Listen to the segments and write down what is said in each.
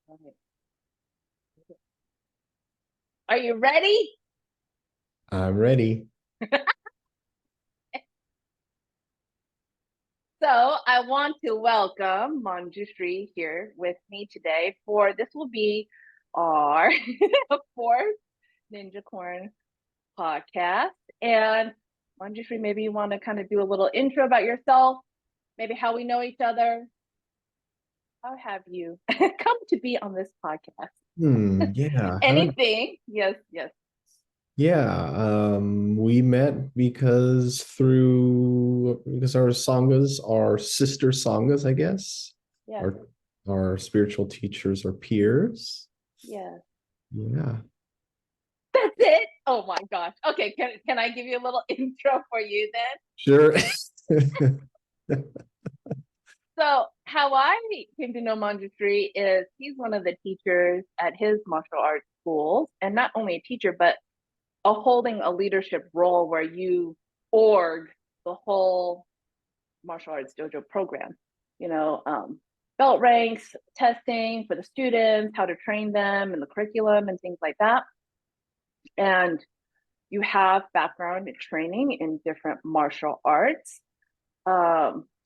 Alright. Are you ready? I'm ready. So I want to welcome Manjusri here with me today for this will be our fourth Ninjacorn podcast. And Manjusri, maybe you want to kind of do a little intro about yourself, maybe how we know each other. How have you come to be on this podcast? Yeah. Anything? Yes, yes, We met because our sanghas are sister sanghas, I guess. yes, Our spiritual teachers are peers. yes. Yeah. That's it. Oh my gosh. Okay, can I give you a little intro for you then? Sure. So how I came to know Manjusri is he's one of the teachers at his martial arts schools, and not only a teacher, but holding a leadership role where you org the whole martial arts dojo program. You know, belt ranks, testing for the students, how to train them, and the curriculum and things like that. And you have background in training in different martial arts.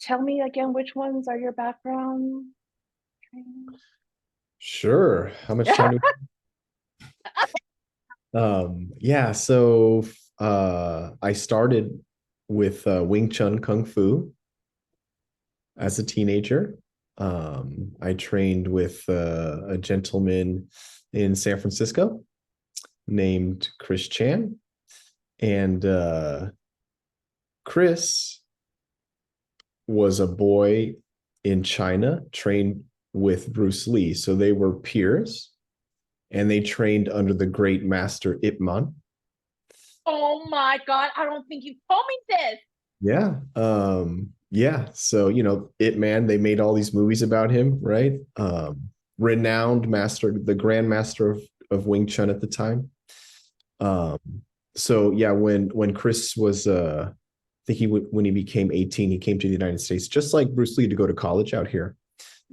Tell me again, which ones are your background training? Sure. How much time do yeah, so I started with Wing Chun Kung Fu as a teenager. I trained with a gentleman in San Francisco named Chris Chan. And Chris was a boy in China trained with Bruce Lee. So they were peers and they trained under the great master Ip Man. Oh my God, I don't think you told me this. Yeah. Yeah. So, Ip Man, they made all these movies about him, right? Renowned master, the grand master of Wing Chun at the time. Um, so yeah, when Chris was I think when he became 18, he came to the United States, just like Bruce Lee, to go to college out here.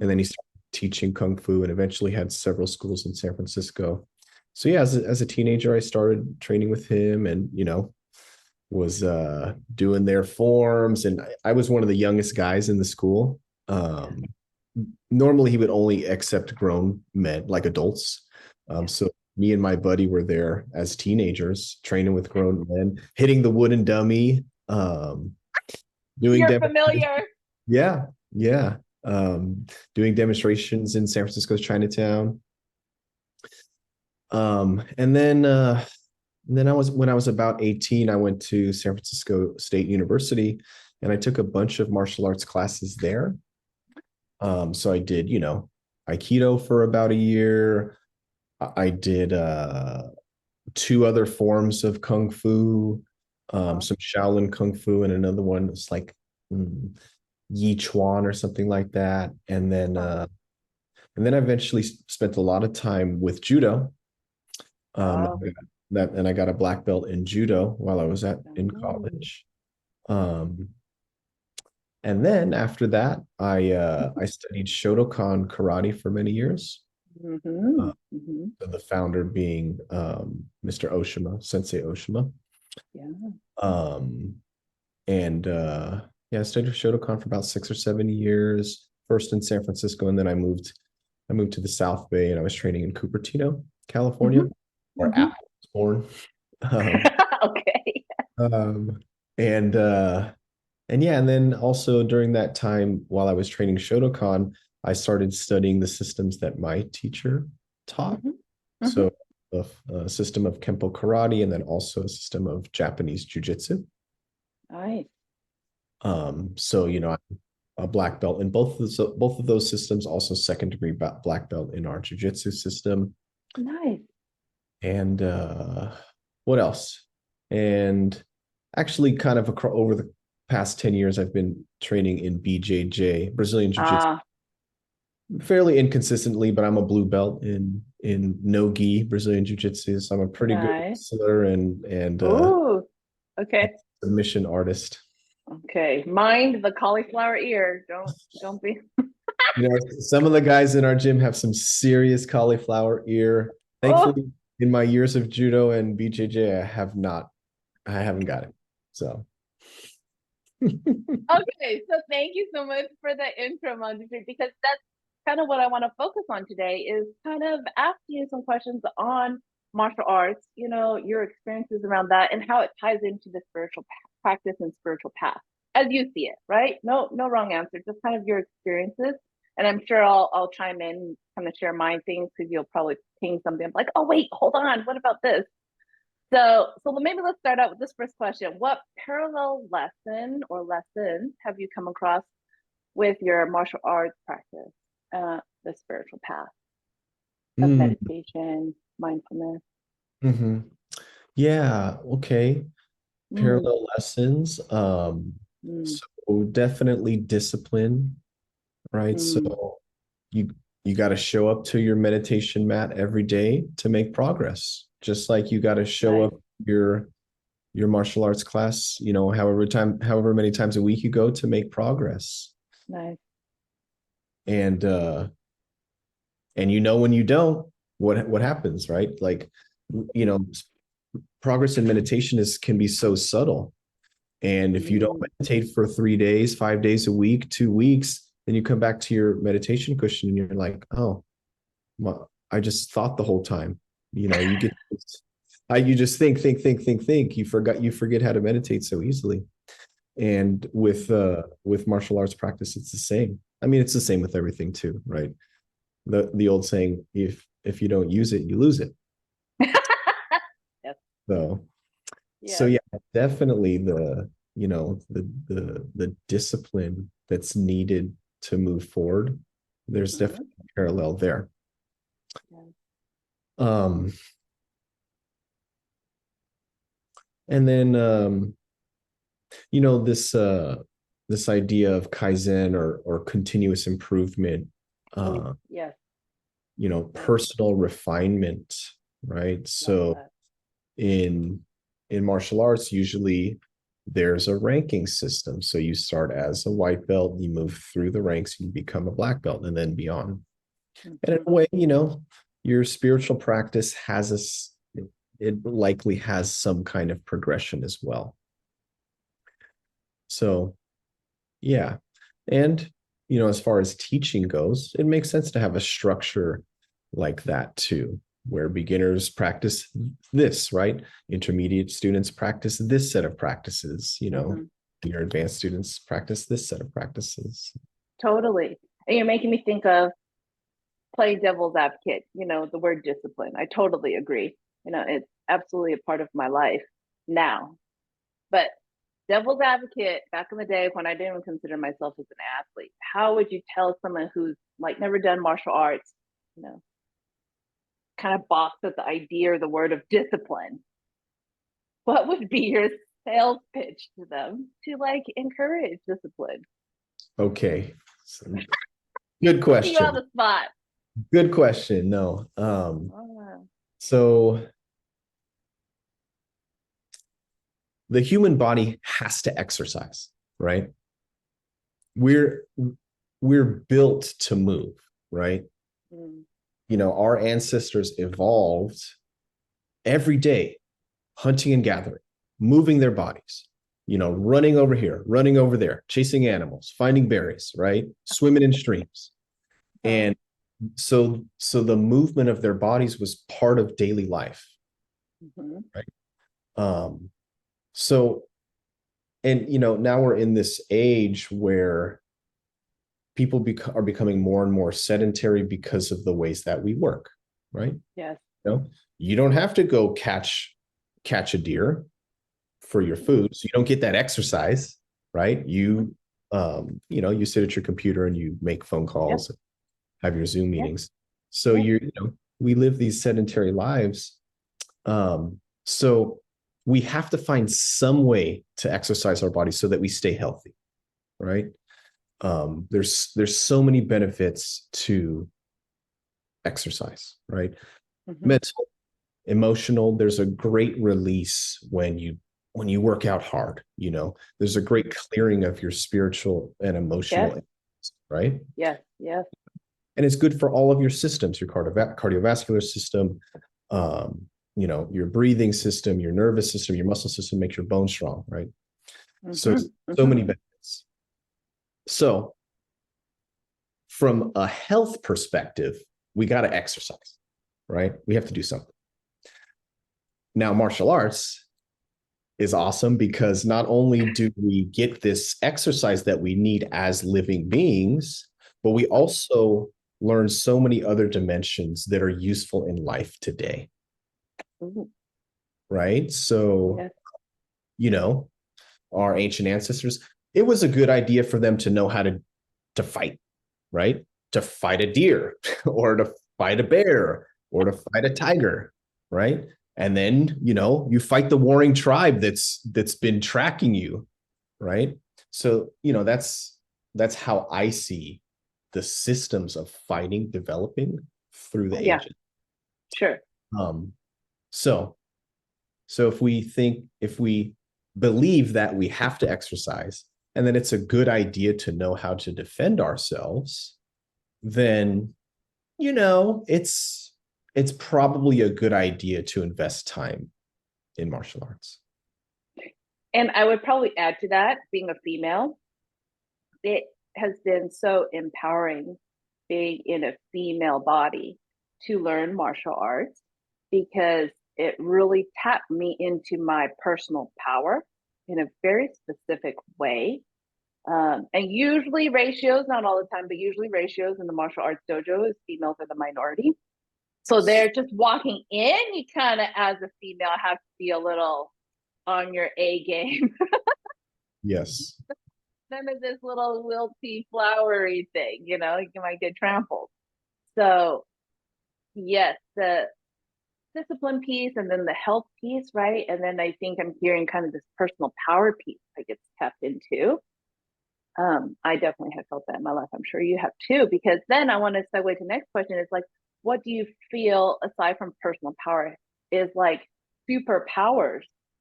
And then he started teaching Kung Fu and eventually had several schools in San Francisco. So yeah, as a teenager, I started training with him and, was doing their forms. And I was one of the youngest guys in the school. Yeah, Normally, he would only accept grown men, like adults. yeah. So me and my buddy were there as teenagers, training with grown men, hitting the wooden dummy, doing You're demonstrations. familiar. Yeah, yeah. Doing demonstrations in San Francisco's Chinatown. And then I was when I was about 18, I went to San Francisco State University and I took a bunch of martial arts classes there. So I did, Aikido for about a year. I did two other forms of Kung Fu, Uh-huh. some Shaolin Kung Fu, and another one was like mm, Yi Chuan or something like that. And then I eventually spent a lot of time with judo. Um, Oh. and I got a black belt in judo while I was in Oh. college. Um, and then after that, I studied Shotokan karate for many years. Mm-hmm. Uh, Mm-hmm. the founder being Mr. Oshima, Sensei Oshima. Yeah. Um, and Yeah, I studied Shotokan for about 6 or 7 years, first in San Francisco, and then I moved to the South Bay and I was training in Cupertino, California, Mm-hmm. where Mm-hmm. Apple was born. Um, Okay. um, and and yeah, and then also during that time while I was training Shotokan, I started studying the systems that my teacher taught. Mm-hmm. Mm-hmm. So a system of Kempo karate and then also a system of Japanese jiu-jitsu. Nice. So I'm a black belt in both of those systems, also second degree black belt in our jiu-jitsu system. Nice. And what else? And actually, kind of over the past 10 years, I've been training in BJJ, Brazilian Jiu-Jitsu, Ah, fairly inconsistently, but I'm a blue belt in no gi Brazilian Jiu-Jitsu. So I'm a pretty good nice. wrestler and Ooh. Okay. submission artist. Okay. Mind the cauliflower ear. Don't be. Some of the guys in our gym have some serious cauliflower ear. Oh, Thankfully, in my years of judo and BJJ, I haven't got it. So, okay. So thank you so much for the intro, Manjusri, because that's kind of what I want to focus on today is kind of asking you some questions on martial arts, your experiences around that and how it ties into the spiritual practice and spiritual path as you see it, right? No, no wrong answer, just kind of your experiences. And I'm sure I'll chime in, kind of share my things because you'll probably ping something like, oh wait, hold on, what about this? So maybe let's start out with this first question. What parallel lesson or lessons have you come across with your martial arts practice, the spiritual path of mm, meditation, mindfulness? hmm. Yeah, okay. Mm, Parallel lessons. mm, So definitely discipline, right? mm, So you you got to show up to your meditation mat every day to make progress. Just like you got to show nice, up your martial arts class, however many times a week you go to make progress. nice. And when you don't, what happens, right? Like, you know, progress in meditation is can be so subtle. And if you don't Mm, meditate for 3 days, 5 days a week, 2 weeks, then you come back to your meditation cushion and you're like, oh, well, I just thought the whole time. You get you just think. You forget how to meditate so easily. And with martial arts practice, it's the same. I mean, it's the same with everything too, right? The old saying, if you don't use it, you lose it. yes, So so yes. yeah, definitely the discipline that's needed to move forward. There's Mm-hmm. definitely a parallel there. Yes. Um, and then this idea of kaizen or continuous improvement, Oh, uh, yes, yes. personal refinement, right? Love So that. in martial arts, usually there's a ranking system. So you start as a white belt, you move through the ranks, you become a black belt, and then beyond. And in Mm-hmm. a way, your spiritual practice has it likely has some kind of progression as well. So yeah. And, as far as teaching goes, it makes sense to have a structure like that too, where beginners practice this, right? Intermediate students practice this set of practices, Mm-hmm. your advanced students practice this set of practices. Totally. And you're making me think of play devil's advocate, the word discipline. I totally agree. It's absolutely a part of my life now. But devil's advocate, back in the day when I didn't even consider myself as an athlete, how would you tell someone who's like never done martial arts, you know, kind of balks at the idea or the word of discipline? What would be your sales pitch to them to like encourage discipline? Okay. So, good Putting you on question. the spot. Good question. No. Oh, So the human body has to exercise, right? We're we're built to move, right? mm, Our ancestors evolved every day hunting and gathering, moving their bodies, running over here, running over there, chasing animals, finding berries, right? Swimming in streams. oh, And so the movement of their bodies was part of daily life, mm-hmm. right? Um, so and now we're in this age where people are becoming more and more sedentary because of the ways that we work, right? Yes. You don't have to go catch a deer for your Mm-hmm. food, so you don't get that exercise, right? Mm-hmm. You sit at your computer and you make phone Yep. calls, have your Zoom Yep. meetings. So Yep. we live these sedentary lives. So we have to find some way to exercise our bodies so that we stay healthy, right? There's so many benefits to exercise, right? Mm-hmm. Mental, emotional. There's a great release when you work out hard. There's a great clearing of your spiritual and Yes. emotional. right? Yes, yes. And it's good for all of your systems, your cardiovascular system, your breathing system, your nervous system, your muscle system, makes your bones strong, right? So, Mm-hmm, so mm-hmm. many benefits. So, from a health perspective, we got to exercise, right? We have to do something. Now, martial arts is awesome because not only do we get this exercise that we need as living beings, but we also learn so many other dimensions that are useful in life today, Ooh, right? So, yes. you know, our ancient ancestors, it was a good idea for them to know how to fight, right? To fight a deer or to fight a bear or to fight a tiger, right? And then, you fight the warring tribe that's been tracking you, right? So, that's how I see the systems of fighting developing through the Yeah, ages. sure. Um, so if we believe that we have to exercise and then it's a good idea to know how to defend ourselves, then it's probably a good idea to invest time in martial arts. And I would probably add to that, being a female, it has been so empowering being in a female body to learn martial arts because it really tapped me into my personal power in a very specific way. And usually ratios, not all the time, but usually ratios in the martial arts dojo is females are the minority. So they're just walking in, you kind of, as a female, have to be a little on your A game. Yes. None of this little wilty, flowery thing, you might get trampled. So, yes, the discipline piece and then the health piece, right? And then I think I'm hearing kind of this personal power piece that gets tapped into. I definitely have felt that in my life. I'm sure you have too, because then I want to segue to the next question is like, what do you feel aside from personal power is like superpowers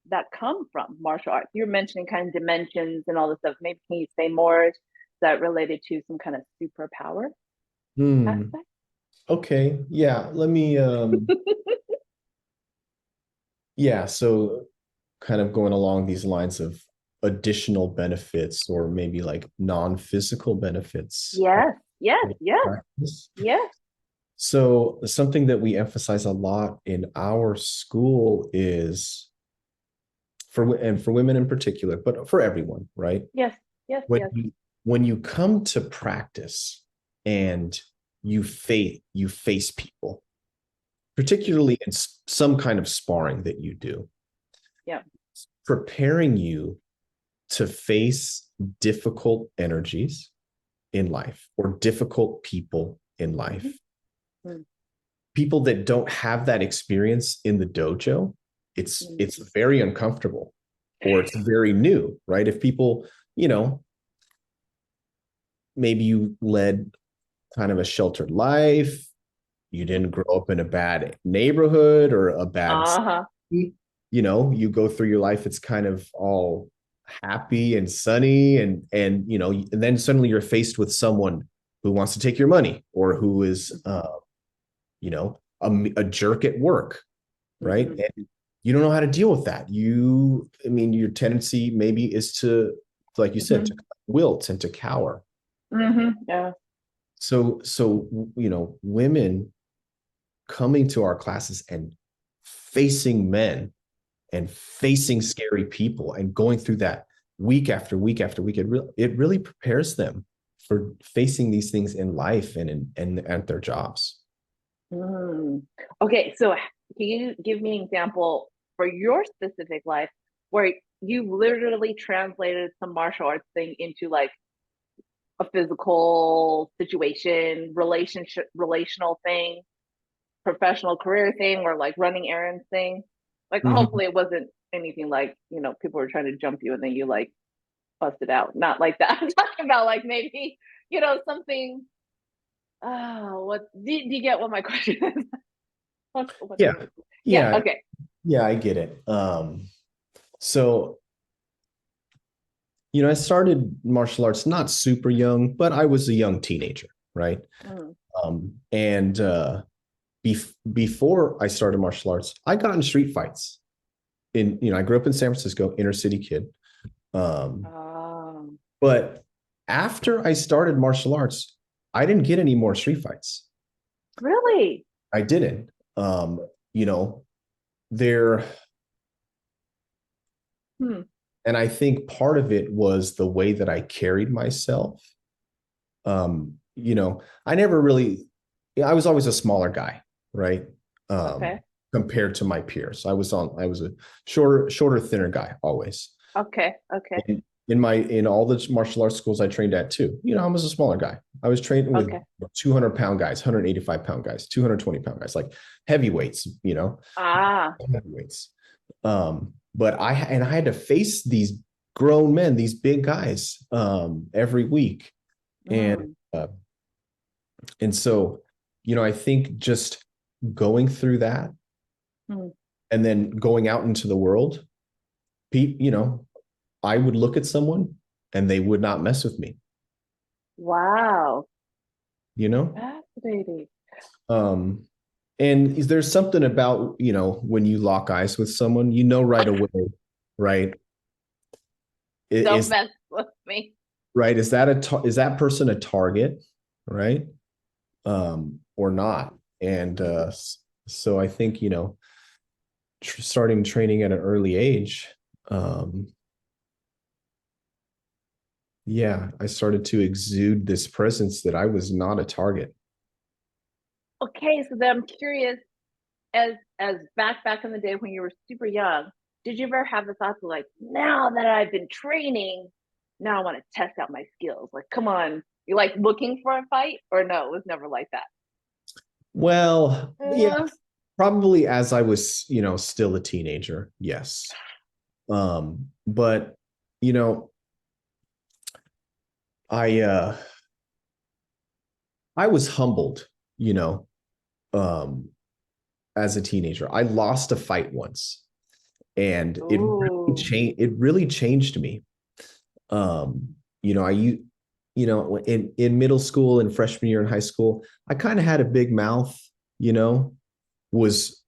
that come from martial arts? You're mentioning kind of dimensions and all this stuff. Maybe can you say more? Is that related to some kind of superpower Hmm. aspect? Okay. Yeah. Yeah. So, kind of going along these lines of additional benefits or maybe like non-physical benefits of Yes, yes, yes, practice. yes. So, something that we emphasize a lot in our school is for women in particular, but for everyone, right? Yes, yes, When yes. you come to practice and you face people, particularly in some kind of sparring that you do, Yeah. preparing you to face difficult energies in life or difficult people in Mm-hmm. life. Mm-hmm. People that don't have that experience in the dojo, it's very uncomfortable or it's very new, right? If people, you know, maybe you led kind of a sheltered life, you didn't grow up in a bad neighborhood or a bad Uh-huh. city, you go through your life, it's kind of all happy and sunny and then suddenly you're faced with someone who wants to take your money or who is a jerk at work, right? Mm-hmm. And you don't know how to deal with that. Your tendency maybe is to, like you said, to Mm-hmm. wilt and to cower. Mm-hmm. Yeah. So women coming to our classes and facing men and facing scary people and going through that week after week after week, it really prepares them for facing these things in life and at their jobs. Mm. Okay, so can you give me an example for your specific life where you literally translated some martial arts thing into like a physical situation, relational thing, professional career thing, or like running errands thing? Like, Mhm. hopefully, it wasn't anything like people were trying to jump you and then you like busted out. Not like that. I'm talking about like maybe something. Oh, what do you get what my question is? What Yeah, yeah, yeah, okay. yeah, I get it. So I started martial arts not super young, but I was a young teenager, right? Mm, And before I started martial arts, I got in street fights. I grew up in San Francisco, inner city kid. Um, oh, but after I started martial arts, I didn't get any more street fights. really? I didn't. You know, there, Hmm. and I think part of it was the way that I carried myself. I never really, I was always a smaller guy, right? Okay. Compared to my peers. I was a shorter, thinner guy always. Okay. Okay. In all the martial arts schools I trained at too, I was a smaller guy. I was training with Okay. 200-pound guys, 185-pound guys, 220-pound guys, like heavyweights, Ah. heavyweights. But I had to face these grown men, these big guys, every week. And Mm, and so, I think just going through that mm. and then going out into the world, I would look at someone and they would not mess with me, Wow. you know? Fascinating. Um, and there's something about, when you lock eyes with someone, right away, right? Don't Is mess with me. right? Is that person a target, right? Or not? And so I think, starting training at an early age, um, yeah, I started to exude this presence that I was not a target. Okay, so then I'm curious, as back in the day when you were super young, did you ever have the thoughts of like, now that I've been training, now I want to test out my skills? Like, come on, you like looking for a fight, or no? It was never like that. Well, yeah, Mm, probably as I was, still a teenager. Yes. But you know, I I was humbled, you know, um as a teenager. I lost a fight once and oh, it really changed me. I in middle school and freshman year in high school, I kind of had a big mouth, you know, was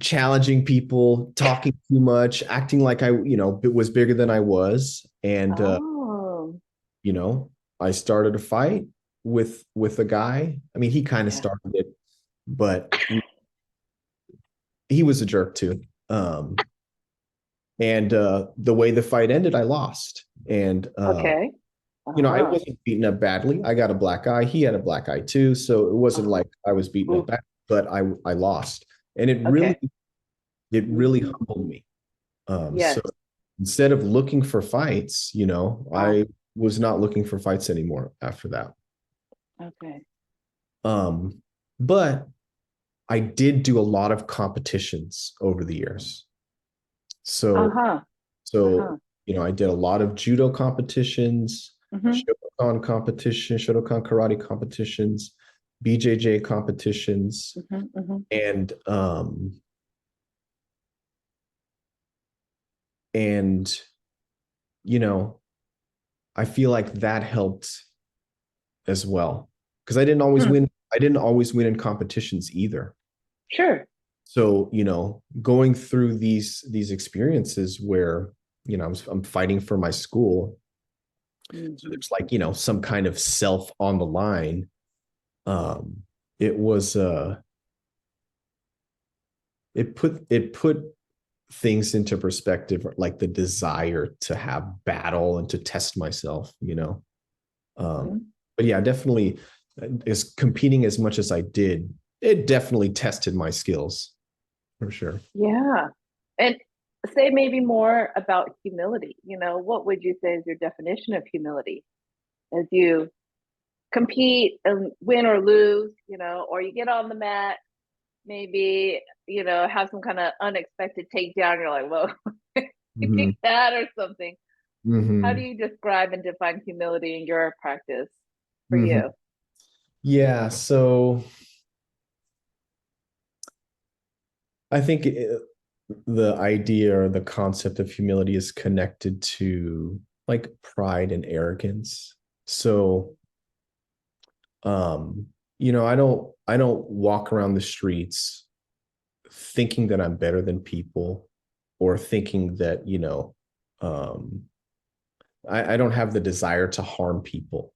challenging people, talking too much, acting like I was bigger than I was, and oh, you know, I started a fight with a guy. I mean, he kind of yeah. started it, but he was a jerk too. And the way the fight ended, I lost. And Okay. I Uh-huh. wasn't beaten up badly. I got a black eye. He had a black eye too. So it wasn't Uh-huh. like I was beaten up Ooh, bad, but I lost. And okay. it really Mm-hmm. humbled me. So Yes. instead of looking for fights, Ah, I was not looking for fights anymore after that. okay. Um, but I did do a lot of competitions over the years. So, Uh-huh. so, Uh-huh. I did a lot of judo competitions, Mm-hmm. Shotokan karate competitions, BJJ competitions, Mm-hmm. Mm-hmm. and and you know, I feel like that helped as well because I didn't always Hmm. win. I didn't always win in competitions either. Sure. So, going through these experiences where, I'm fighting for my school. So Mm-hmm. there's like, some kind of self on the line. Um, it was it put things into perspective, like the desire to have battle and to test myself. Um, Mm-hmm. but yeah, definitely is competing as much as I did, it definitely tested my skills for sure. Yeah. And say maybe more about humility. What would you say is your definition of humility as you compete and win or lose, or you get on the mat, maybe, have some kind of unexpected takedown. You're like, whoa, Mhm. like that or something. How do Mhm. you describe and define humility in your practice for Mhm. you? Yeah, so I think the idea or the concept of humility is connected to like pride and arrogance. So, um, I don't walk around the streets thinking that I'm better than people or thinking that, um, I don't have the desire to harm people.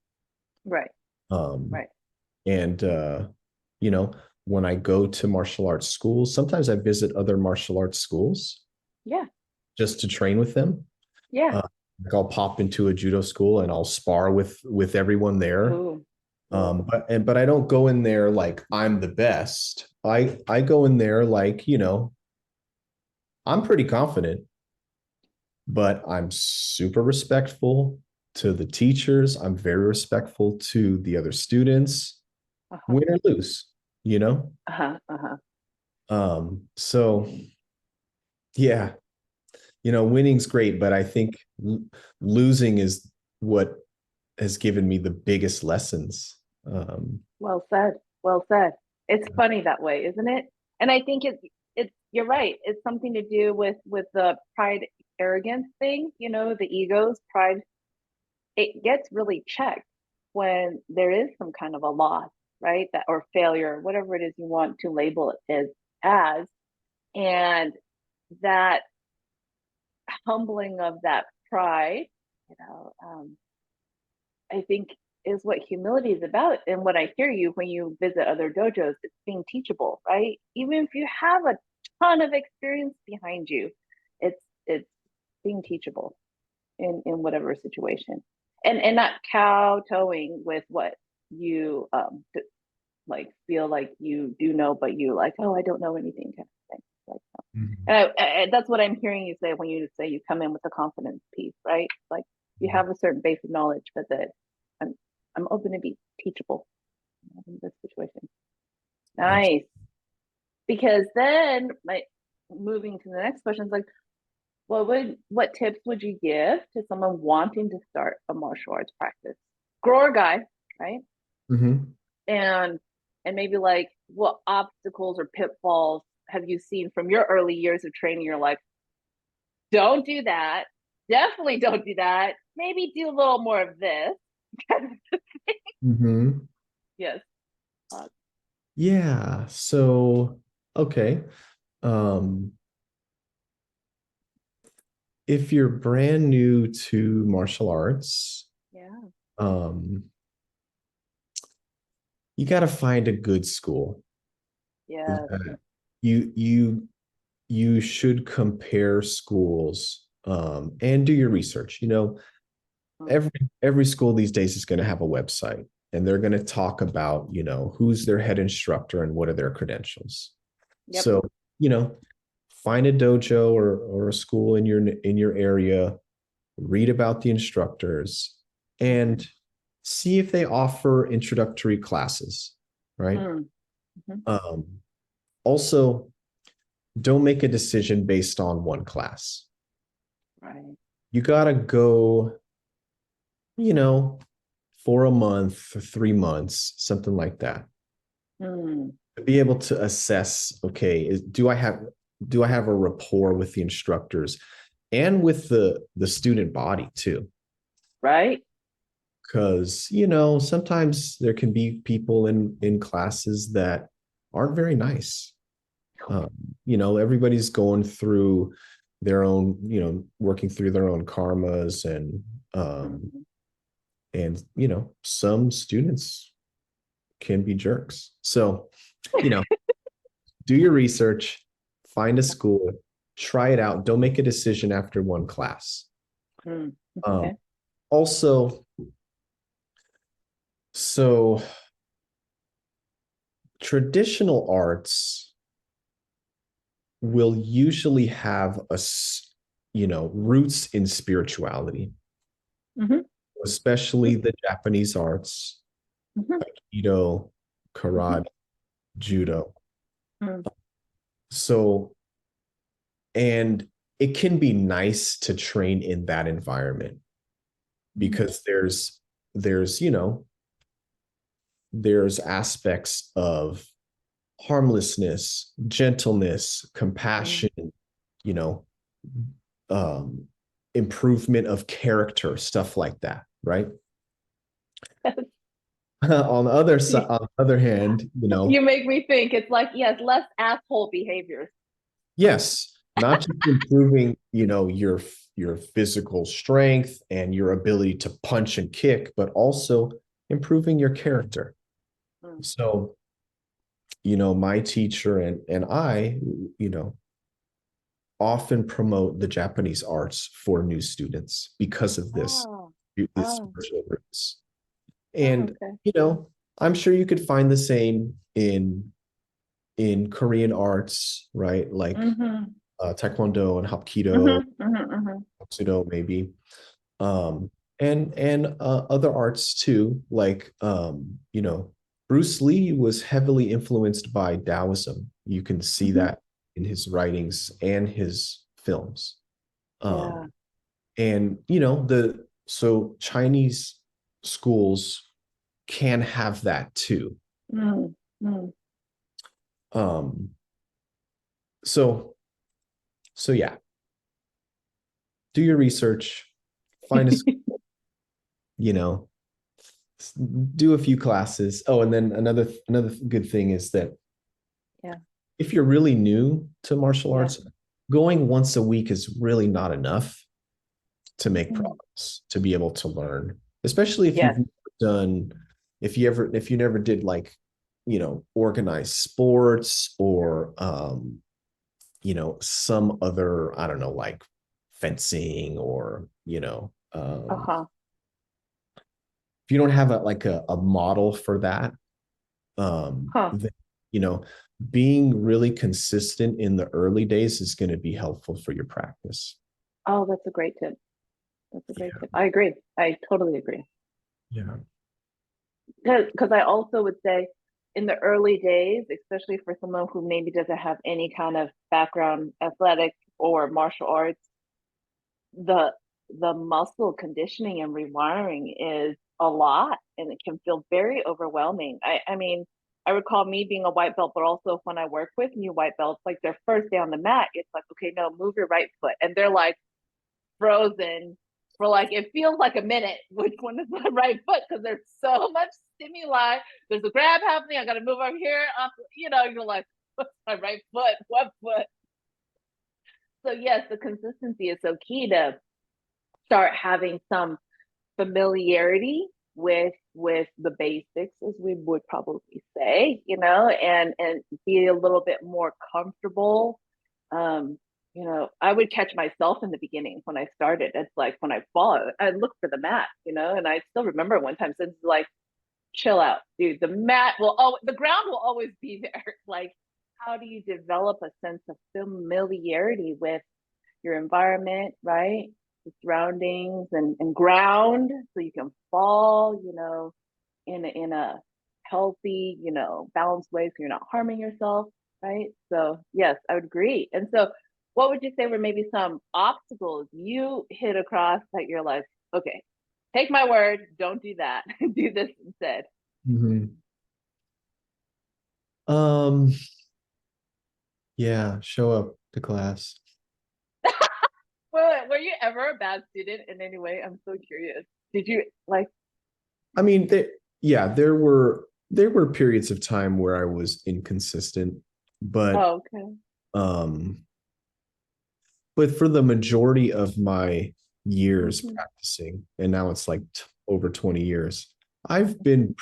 Right. Um, Right. and you know, when I go to martial arts schools, sometimes I visit other martial arts schools Yeah. just to train with them. Yeah. Uh, like I'll pop into a judo school and I'll spar with everyone there. Ooh. Ooh. But I don't go in there like I'm the best. I go in there like, I'm pretty confident, but I'm super respectful to the teachers. I'm very respectful to the other students, Uh-huh. win or lose, you know? Uh-huh. Uh-huh. So yeah, winning's great, but I think losing is what has given me the biggest lessons. Well said. Well said. It's funny that way, isn't it? And I think it's you're right. It's something to do with the pride arrogance thing, the egos, pride. It gets really checked when there is some kind of a loss, right? That or failure, whatever it is you want to label it as, and that humbling of that pride, you know, um, I think is what humility is about. And what I hear you when you visit other dojos, it's being teachable, right? Even if you have a ton of experience behind you, it's being teachable in whatever situation, and not kowtowing with what you like feel like you do know, but you like, oh, I don't know anything kind of thing. Like, Mhm. and that's what I'm hearing you say when you say you come in with a confidence piece, right? Like you have a certain base of knowledge, but that I'm I'm open to be teachable in this situation. Nice, because then my moving to the next question is like, what tips would you give to someone wanting to start a martial arts practice, girl or guy, right? Mhm. And maybe like what obstacles or pitfalls have you seen from your early years of training? You're like, don't do that. Definitely don't do that. Maybe do a little more of this. Mhm. Yes. Uh, Yeah. So, okay. Um, if you're brand new to martial arts, yeah. um, you got to find a good school. Yes. That you should compare schools and do your research. Mm. Every every school these days is going to have a website, and they're going to talk about who's their head instructor and what are their credentials. Yep. So you know, find a dojo or a school in your area, read about the instructors, Mm-hmm. and see if they offer introductory classes, right? Mm-hmm. Um, Also, don't make a decision based on one class. Right. You got to go, you know, for a month, for 3 months, something like that. Mm. To be able to assess, okay, do I have a rapport with the instructors and with the student body too? Right. Because sometimes there can be people in classes that aren't very nice. um, Everybody's going through their own, working through their own karmas, um, Mm-hmm. and some students can be jerks. So you know do your research, find a school, try it out. Don't make a decision after one class. Mm. um, Okay. Also, so traditional arts will usually have roots in spirituality, Mm-hmm. especially the Japanese arts, Mm-hmm. Aikido, Mm-hmm. karate, judo. Mm. So, and it can be nice to train in that environment Mm. because there's there's aspects of harmlessness, gentleness, Mm. compassion, you know, um, improvement of character, stuff like that, right? On the other side, on the other hand, You make me think. It's like, yes, less asshole behaviors. yes, not just improving, your physical strength and your ability to punch and kick, but also improving your character. Mm. So, my teacher and I, you know, often promote the Japanese arts for new students because of Oh, this oh, martial roots. oh, And, okay. I'm sure you could find the same in Korean arts, right? Like Mm-hmm. Taekwondo and Hapkido, Mm-hmm. Mm-hmm. Mm-hmm. Judo maybe, um, and other arts too. Like Bruce Lee was heavily influenced by Taoism. You can see Mm-hmm. that in his writings and his films. Yeah. Um, and the so Chinese schools can have that too. Mm, mm. Um, so so yeah, do your research, find a you know do a few classes. Oh, and then another good thing is that Yeah. if you're really new to martial Yeah. arts, going once a week is really not enough to make Mm. progress, to be able to learn, especially if Yes. you've done, if you never did like, organized sports or, some other, I don't know, like fencing or, Uh-huh. if you don't have a model for that, Huh. then, you know, being really consistent in the early days is going to be helpful for your practice. Oh, that's a great tip. That's a great Yeah. tip. I agree. I totally agree. Yeah. Because I also would say in the early days, especially for someone who maybe doesn't have any kind of background, athletic or martial arts, the the muscle conditioning and rewiring is a lot and it can feel very overwhelming. I mean, I recall me being a white belt, but also when I work with new white belts, like their first day on the mat, it's like, okay, no, move your right foot. And they're like frozen for like, it feels like a minute, which one is my right foot? Because there's so much stimuli. There's a grab happening. I got to move over here. You're like, what's my right foot? What foot? So yes, the consistency is so key to start having some familiarity with the basics, as we would probably say, and be a little bit more comfortable. um I would catch myself in the beginning when I started. It's like when I fall, I look for the mat, and I still remember one time since like, chill out, dude. The ground will always be there. Like, how do you develop a sense of familiarity with your environment, right? The surroundings and ground so you can fall, in a healthy, balanced way so you're not harming yourself, right? So yes, I would agree. And so what would you say were maybe some obstacles you hit across that you're like, okay, take my word, don't do that. Do this instead. Mhm. Um, yeah, show up to class. Were you ever a bad student in any way? I'm so curious. Did you like, I mean, yeah, there were periods of time where I was inconsistent, but oh, okay. um, but for the majority of my years Mm-hmm. practicing, and now it's like over 20 years, I've been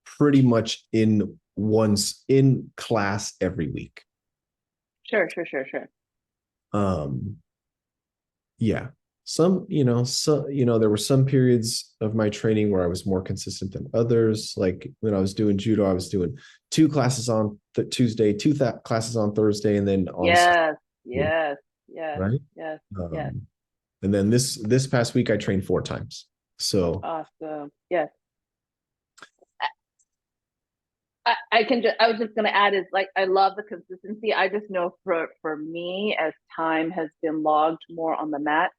pretty much in class every week. Sure, sure, sure, sure. Um, yeah. There were some periods of my training where I was more consistent than others. Like when I was doing judo, I was doing two classes on Tuesday, classes on Thursday, and then on Yes, Saturday, yes, yes, right? yes, yes. Um, and then this past week I trained 4 times. So Awesome. Yes. I can just, I was just gonna add is like, I love the consistency. I just know for me, as time has been logged more on the mat,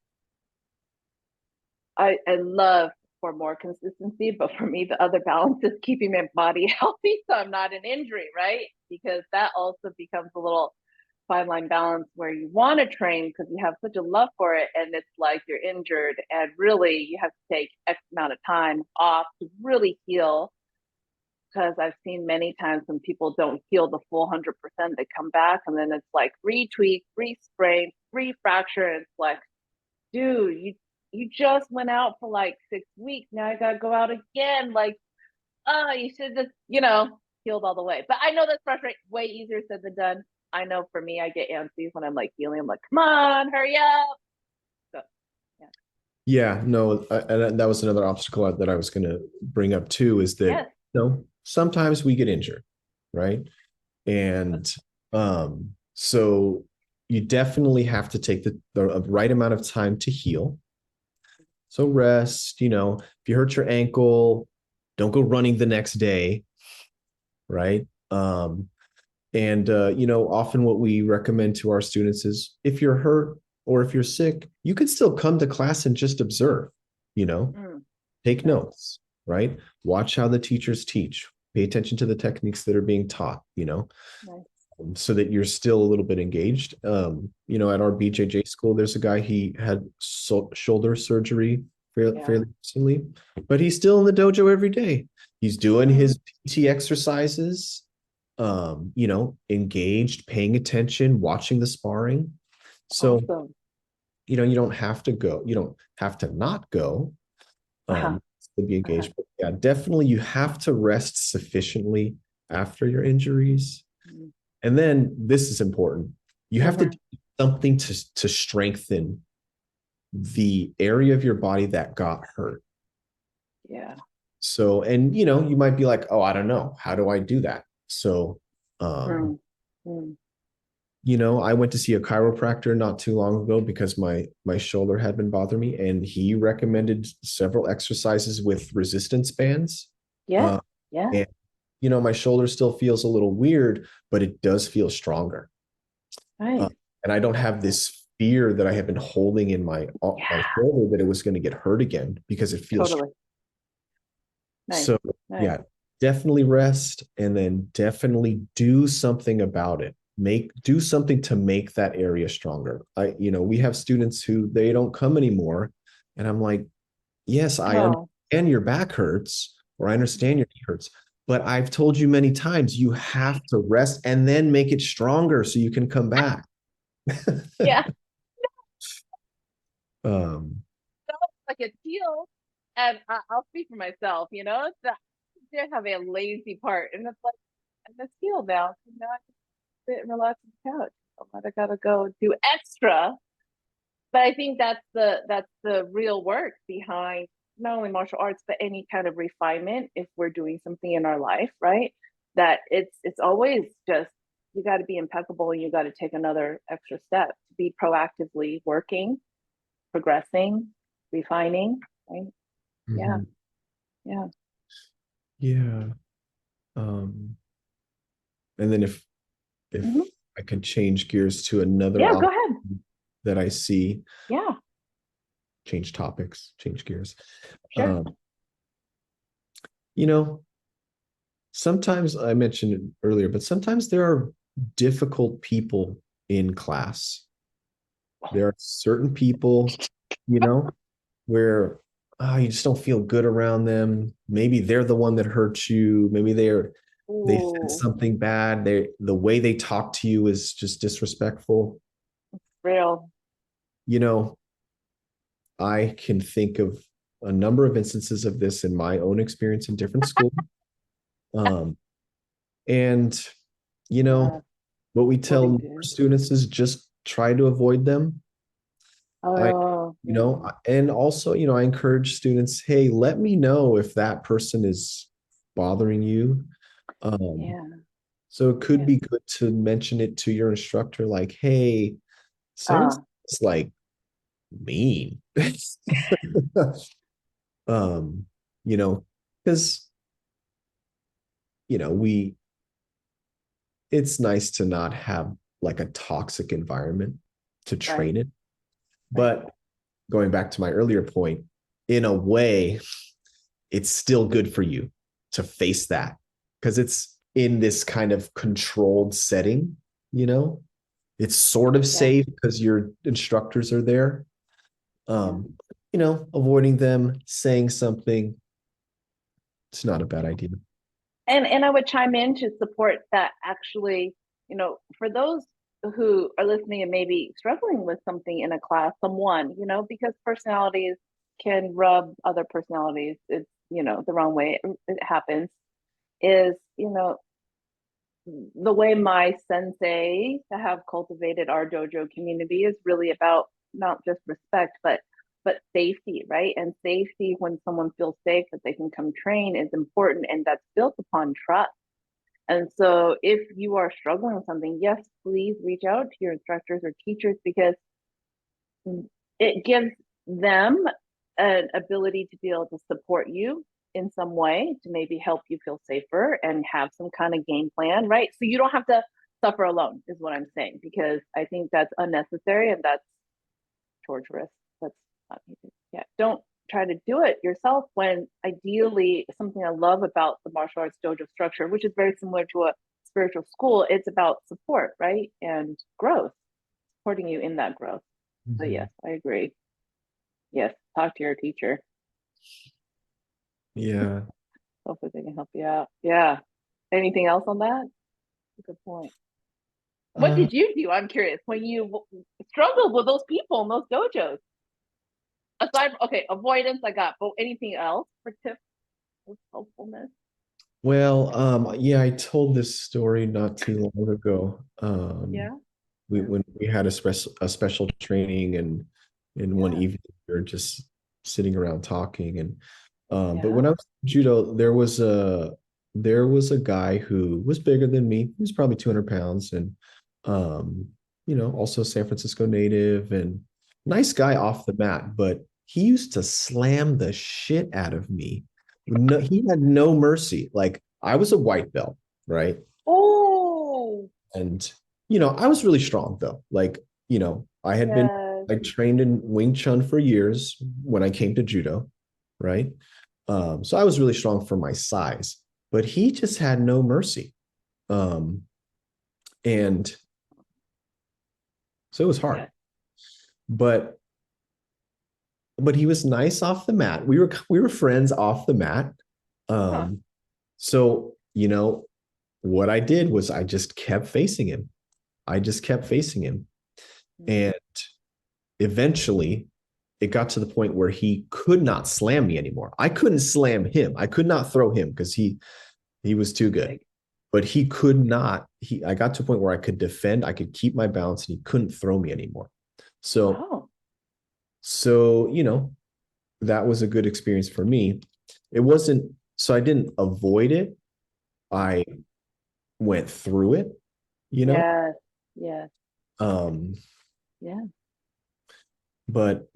I love for more consistency, but for me the other balance is keeping my body healthy so I'm not an injury, right? Because that also becomes a little fine line balance where you want to train because you have such a love for it, and it's like you're injured, and really you have to take X amount of time off to really heal. Because I've seen many times when people don't heal the full 100%, they come back and then it's like retweak, re-sprain, re-fracture. And it's like, dude, you just went out for like 6 weeks. Now I gotta go out again. Like, oh, you should just, healed all the way. But I know that's frustrating. Way easier said than done. I know for me, I get antsy when I'm like healing. I'm like, come on, hurry up. So, yeah. Yeah, no, and that was another obstacle that I was going to bring up too, is that, Yes. sometimes we get injured, right? And so you definitely have to take the right amount of time to heal. So rest, if you hurt your ankle, don't go running the next day, right? And often what we recommend to our students is, if you're hurt or if you're sick, you can still come to class and just observe, you know, Mm, take nice, notes, right? Watch how the teachers teach, pay attention to the techniques that are being taught, nice. so that you're still a little bit engaged. At our BJJ school, there's a guy, he had shoulder surgery Yeah. fairly recently, but he's still in the dojo every day. He's doing Mm, his PT exercises, engaged, paying attention, watching the sparring. So, awesome. you don't have to go, you don't have to not go, Uh-huh. to be Uh-huh. engaged. But yeah, definitely you have to rest sufficiently after your injuries. Mm, And then this is important. You have to mm-hmm. do something to strengthen the area of your body that got hurt. Yeah. So, and you might be like, oh, I don't know. How do I do that? So, um, Mm, mm. I went to see a chiropractor not too long ago because my shoulder had been bothering me, and he recommended several exercises with resistance bands. Yeah. Uh, Yeah. and my shoulder still feels a little weird, but it does feel stronger. Uh, Nice. and I don't have this fear that I have been holding in my Yeah. shoulder that it was going to get hurt again, because it feels. Totally. Nice. So Nice. yeah, definitely rest, and then definitely do something about it. Do something to make that area stronger. We have students who they don't come anymore, and I'm like, yes, I Oh, understand your back hurts, or I understand your knee hurts, but I've told you many times, you have to rest and then make it stronger so you can come back. yeah. um, So like it's healed. And I'll speak for myself, it's that I did have a lazy part. And it's like, and it's healed now. So now I can sit and relax on the couch. I gotta go do extra. But I think that's the real work behind not only martial arts, but any kind of refinement if we're doing something in our life, right? That it's always just you got to be impeccable and you got to take another extra step to be proactively working, progressing, refining, right? Yeah, mhm. yeah. Yeah. Um, and then if Hmm. I could change gears to another Yeah, go option ahead. that I see, Yeah, change topics, change gears. sure. Um, you know, sometimes I mentioned it earlier, but sometimes there are difficult people in class. There are certain people, you know, where you just don't feel good around them. Maybe they're the one that hurt you. Maybe they said Ooh, something bad. The way they talk to you is just disrespectful. real. You know, I can think of a number of instances of this in my own experience in different schools. Um, and Yeah, what we what tell we more do. students is just try to avoid them. I, Oh, yeah, and also, I encourage students, hey, let me know if that person is bothering you. Um, yeah, so it could yeah. be good to mention it to your instructor, like, hey, so Uh, it's like mean. um, you know, because we it's nice to not have like a toxic environment to right, train it. right. But going back to my earlier point, in a way, it's still good for you to face that, because it's in this kind of controlled setting, you know? It's sort of Yeah. safe because your instructors are there. Yeah. Avoiding them, saying something, it's not a bad idea. And I would chime in to support that actually, for those who are listening and maybe struggling with something in a class, someone, because personalities can rub other personalities, it's, the wrong way. It happens, is, the way my sensei have cultivated our dojo community is really about not just respect, but safety, right? And safety, when someone feels safe that they can come train, is important, and that's built upon trust. And so if you are struggling with something, yes, please reach out to your instructors or teachers, because it gives them an ability to be able to support you in some way, to maybe help you feel safer and have some kind of game plan, right? So you don't have to suffer alone, is what I'm saying, because I think that's unnecessary and that's torturous. That's not needed. Yeah. Don't try to do it yourself, when ideally, something I love about the martial arts dojo structure, which is very similar to a spiritual school, it's about support, right? And growth, supporting you in that growth. So Mhm. yes, I agree. Yes, talk to your teacher. Yeah. Hopefully they can help you out. Yeah. Anything else on that? Good point. What Uh, did you do? I'm curious. When you struggled with those people in those dojos, aside from, okay, avoidance, I got, but anything else for tips of helpfulness? yeah, I told this story not too long ago. Yeah. We when we had a special training, and in one Yeah. evening we were just sitting around talking, and but Yeah. when I was in judo, there was a guy who was bigger than me. He was probably 200 pounds, and um, also San Francisco native, and nice guy off the mat, but he used to slam the shit out of me. No, he had no mercy. Like, I was a white belt, right? Oh, And I was really strong though. Like, yes. I trained in Wing Chun for years when I came to judo, right? So I was really strong for my size, but he just had no mercy. Um, and so it was hard. Yes. But he was nice off the mat. We were friends off the mat. Huh. So what I did was I just kept facing him. I just kept facing him. Mm. And eventually it got to the point where he could not slam me anymore. I couldn't slam him. I could not throw him because he was too good. Big. But he could not. I got to a point where I could defend, I could keep my balance, and he couldn't throw me anymore. So Wow. so that was a good experience for me. It wasn't so I didn't avoid it. I went through it, you know. Yes. Yes. Um, Yeah. but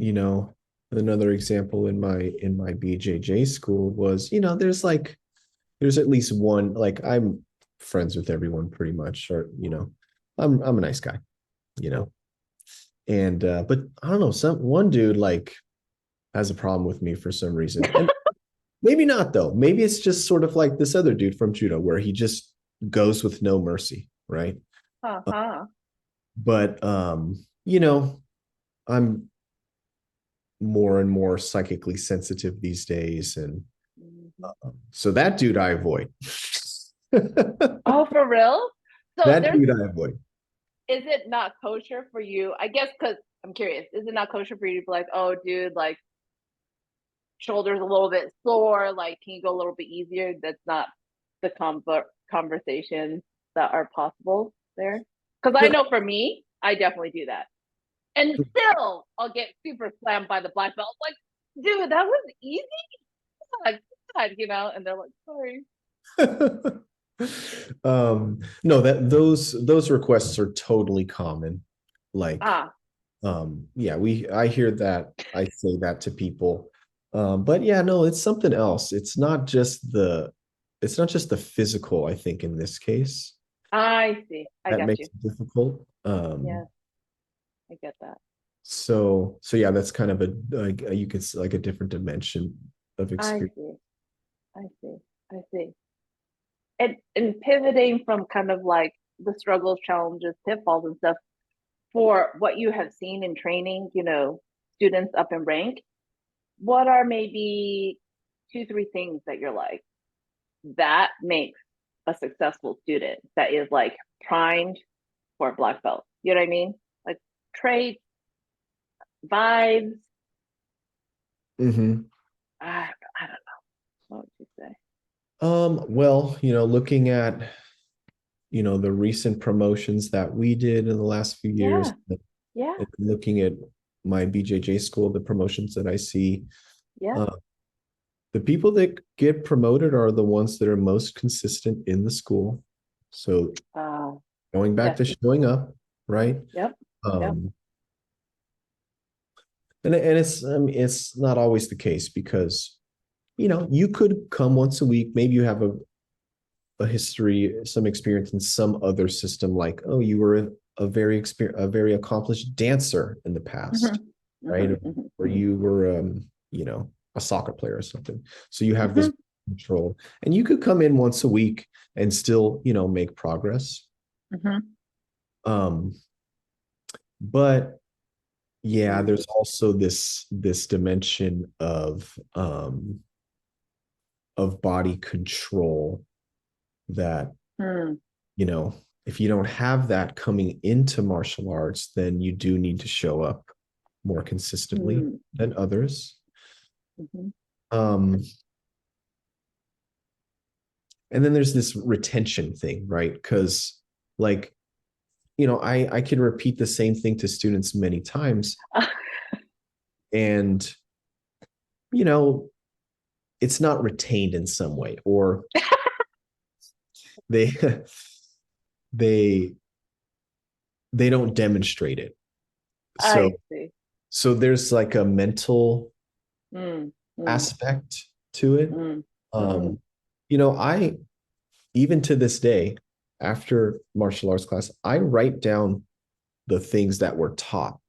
another example in my BJJ school was, there's at least one, like, I'm friends with everyone pretty much, or I'm a nice guy, you know. And but I don't know, some one dude like has a problem with me for some reason. And maybe not though. Maybe it's just sort of like this other dude from judo where he just goes with no mercy, right? Uh-huh. But I'm more and more psychically sensitive these days, and Mhm. so that dude I avoid. that Oh, for real? So dude I avoid. is it not kosher for you? I guess because I'm curious, is it not kosher for you to be like, oh, dude, like shoulders a little bit sore, like can you go a little bit easier? That's not the conversations that are possible there. Because I No, know for me, I definitely do that, and still I'll get super slammed by the black belt. Like, dude, that was easy. Like, God, and they're like, sorry. no, that those requests are totally common. Like, Ah, yeah, I hear that, I say that to people. But yeah, no, it's something else. It's not just the physical, I think, in this case I see. I that got makes you. it difficult. Yeah, I get that. So yeah, that's kind of you could say, like, a different dimension of I experience. see. I see. I see. And pivoting from kind of like the struggles, challenges, pitfalls, and stuff. for what you have seen in training, students up in rank, what are maybe two, three things that you're like, that makes a successful student that is like primed for a black belt? You know what I mean? Like traits, vibes. Mhm. I don't know. What would you say? Well, looking at, the recent promotions that we did in the last few years, Yeah, yeah, and looking at my BJJ school, the promotions that I see, yeah. uh, the people that get promoted are the ones that are most consistent in the school. So Uh, going back yes, to showing up, right? yep, yep. Um, and it's not always the case because you could come once a week. Maybe you have a history, some experience in some other system, like, oh, you were a very accomplished dancer in the past, Hmm. right? Hmm. Hmm. Or you were a soccer player or something. So you have this Hmm. control. And you could come in once a week and still, make progress. Hmm. Um, but yeah, Mm, there's also this dimension of body control that mm, you know, if you don't have that coming into martial arts, then you do need to show up more consistently mm, than others. mhm. Um, and then there's this retention thing, right? Because, like, I can repeat the same thing to students many times, and you know, it's not retained in some way, or they they they don't demonstrate it. So I see. so there's like a mental Mm, mm, aspect to it. mm, mm. Um, I even to this day, after martial arts class, I write down the things that were taught.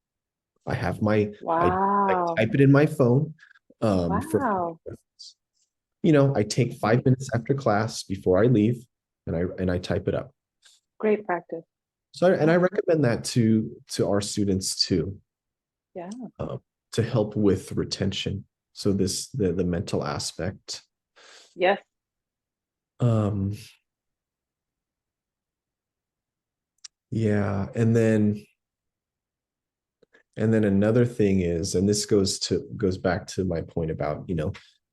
I have I Wow. type it in my phone for Wow. I take Mhm. 5 minutes after class before I leave, and I type it up. Great practice. So and I Yeah. recommend that to our students too, Yeah. uh, to help with retention. So the mental aspect. Yes. Um, yeah, and then another thing is, and this goes back to my point about,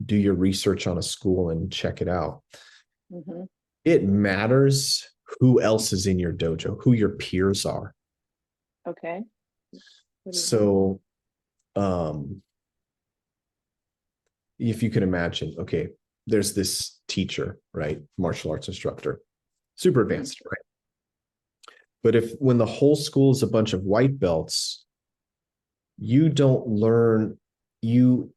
do your research on a school and check it out. Hmm. It matters who else is in your dojo, who your peers are. Okay. What do you mean? So, um, if you can imagine, okay, there's this teacher, right? Martial arts instructor, super Hmm. advanced, right? But if when the whole school is a bunch of white belts, you don't learn, you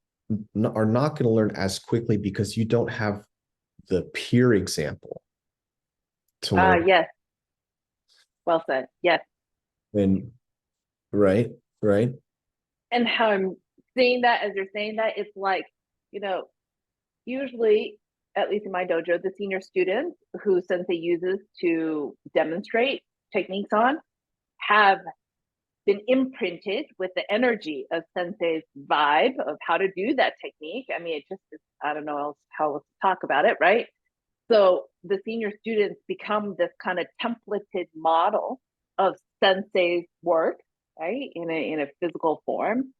are not going to learn as quickly because you don't have the peer example to Ah, learn. yes. Well said. Yes. And right, right. And how I'm seeing that as you're saying that, it's like, you know, usually, at least in my dojo, the senior students who sensei uses to demonstrate techniques on have been imprinted with the energy of sensei's vibe of how to do that technique. I mean, it just is, I don't know else how else to talk about it, right? So the senior students become this kind of templated model of sensei's work, right? In a physical form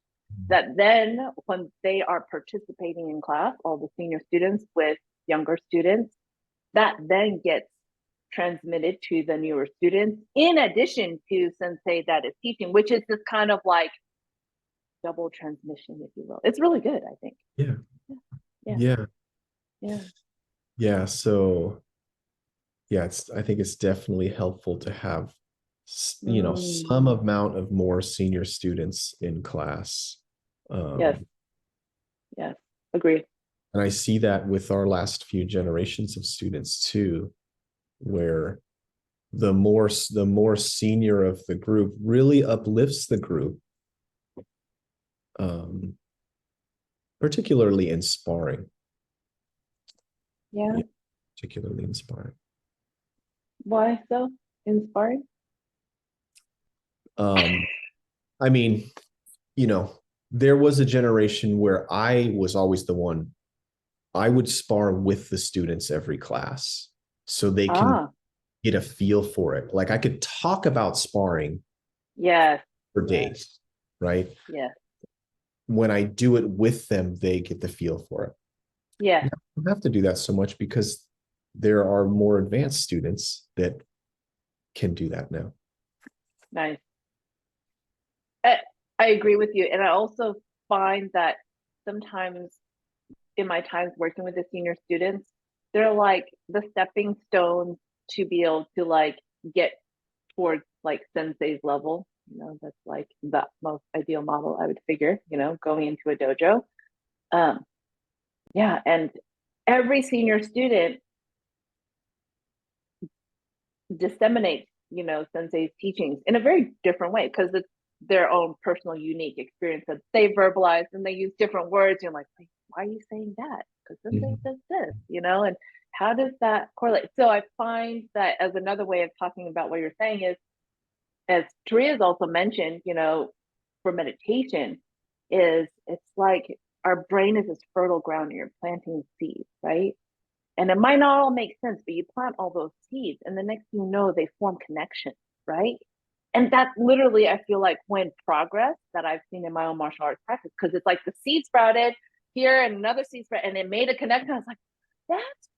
that then when they are participating in class, all the senior students with younger students, that then gets transmitted to the newer students in addition to sensei that is teaching, which is this kind of like double transmission, if you will. It's really good, I think. Yeah, Yeah, yeah, yeah. yeah. So yeah, I think it's definitely helpful to have Mm, some amount of more senior students in class. yes, um yes. Agree. and I see that with our last few generations of students too, where the more senior of the group really uplifts the group, um particularly in sparring. Yeah. Yeah, particularly in sparring. Why so inspiring? Um, I mean, you know, there was a generation where I was always the one. I would spar with the students every class so they can Ah, get a feel for it. Like I could talk about sparring yes, for yes, days, right? yes, When I do it with them, they get the feel for it. yes. Now, I don't have to do that so much because there are more advanced students that can do that now. Nice. I, I agree with you. And I also find that sometimes in my times working with the senior students, they're like the stepping stones to be able to like get towards like sensei's level. That's like the most ideal model I would figure, going into a dojo. Um, yeah, and every senior student disseminates, sensei's teachings in a very different way because it's their own personal, unique experience that they verbalize and they use different words. You're like, why are you saying that? Because sensei Mhm. says this, and how does that correlate? So I find that as another way of talking about what you're saying is, as Taria's also mentioned, for meditation, is it's like our brain is this fertile ground and you're planting seeds, right? And it might not all make sense, but you plant all those seeds, and the next thing you know, they form connections, right? And that's literally, I feel like, when progress that I've seen in my own martial arts practice, because it's like the seed sprouted here and another seed sprouted, and it made a connection. I was like, that's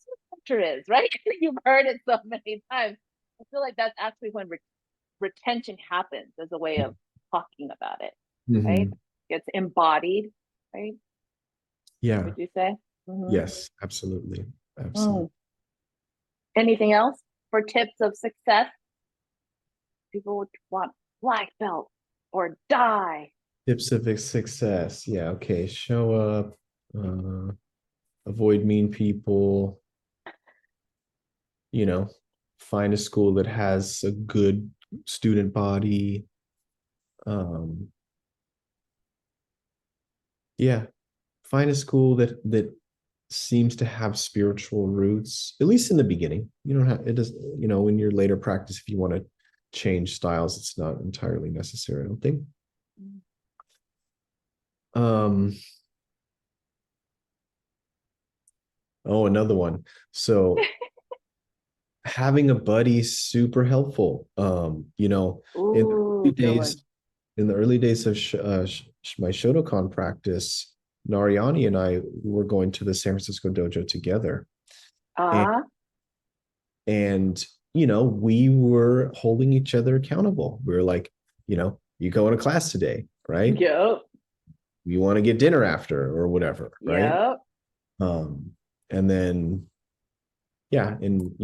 what culture is, right? You've heard it so many times. I feel like that's actually when retention happens as a way of talking about it, right? Mhm. It's embodied, right? Yeah. Would you say? Mm-hmm. Yes, absolutely. Absolutely. Mm. Anything else for tips of success? People would want black belt or die. Tips of success. Yeah. Okay. Show up. Uh, avoid mean people. You know, find a school that has a good student body. Um, yeah. Find a school that seems to have spiritual roots, at least in the beginning. You don't have it does, in your later practice, if you want to change styles, it's not entirely necessary, I don't think. Um, oh, another one. So having a buddy is super helpful. In the early Ooh, good one. days, of my Shotokan practice, Nariani and I were going to the San Francisco dojo together. And Ah, we were holding each other accountable. We were like, you go in a class today, right? yep, You want to get dinner after or whatever, right? yep, And then yeah, and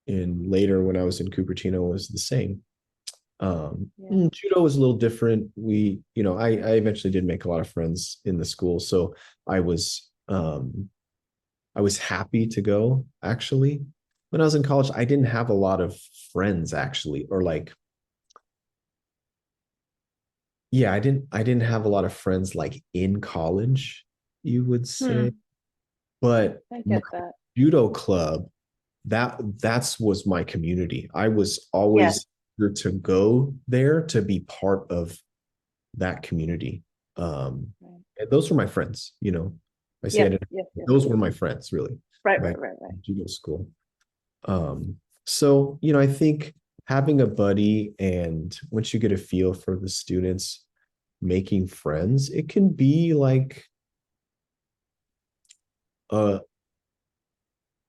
in later when I was in Cupertino it was the same. yeah. Judo was a little different. I eventually did make a lot of friends in the school, so I was I was happy to go actually. When I was in college, I didn't have a lot of friends actually, or like, yeah, I didn't have a lot of friends like in college, you would say. Hmm, But I my get that. judo club, that's was my community. I was Yes, always here to go there to be part of that community. right. And those were my friends, I say Yes, it, yes, yes. those were my friends really, Right, my right, right, right. judo school. So, I think having a buddy and once you get a feel for the students, making friends, it can be like a,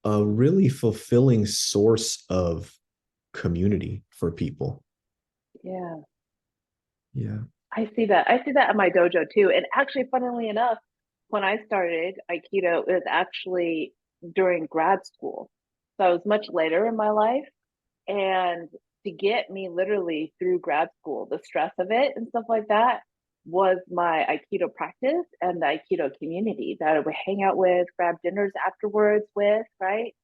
a really fulfilling source of community for people. Yeah. Yeah. I see that. I see that at my dojo too. And actually, funnily enough, when I started Aikido, it was actually during grad school. So I was much later in my life. And to get me literally through grad school, the stress of it and stuff like that was my Aikido practice and the Aikido community that I would hang out with, grab dinners afterwards with, right?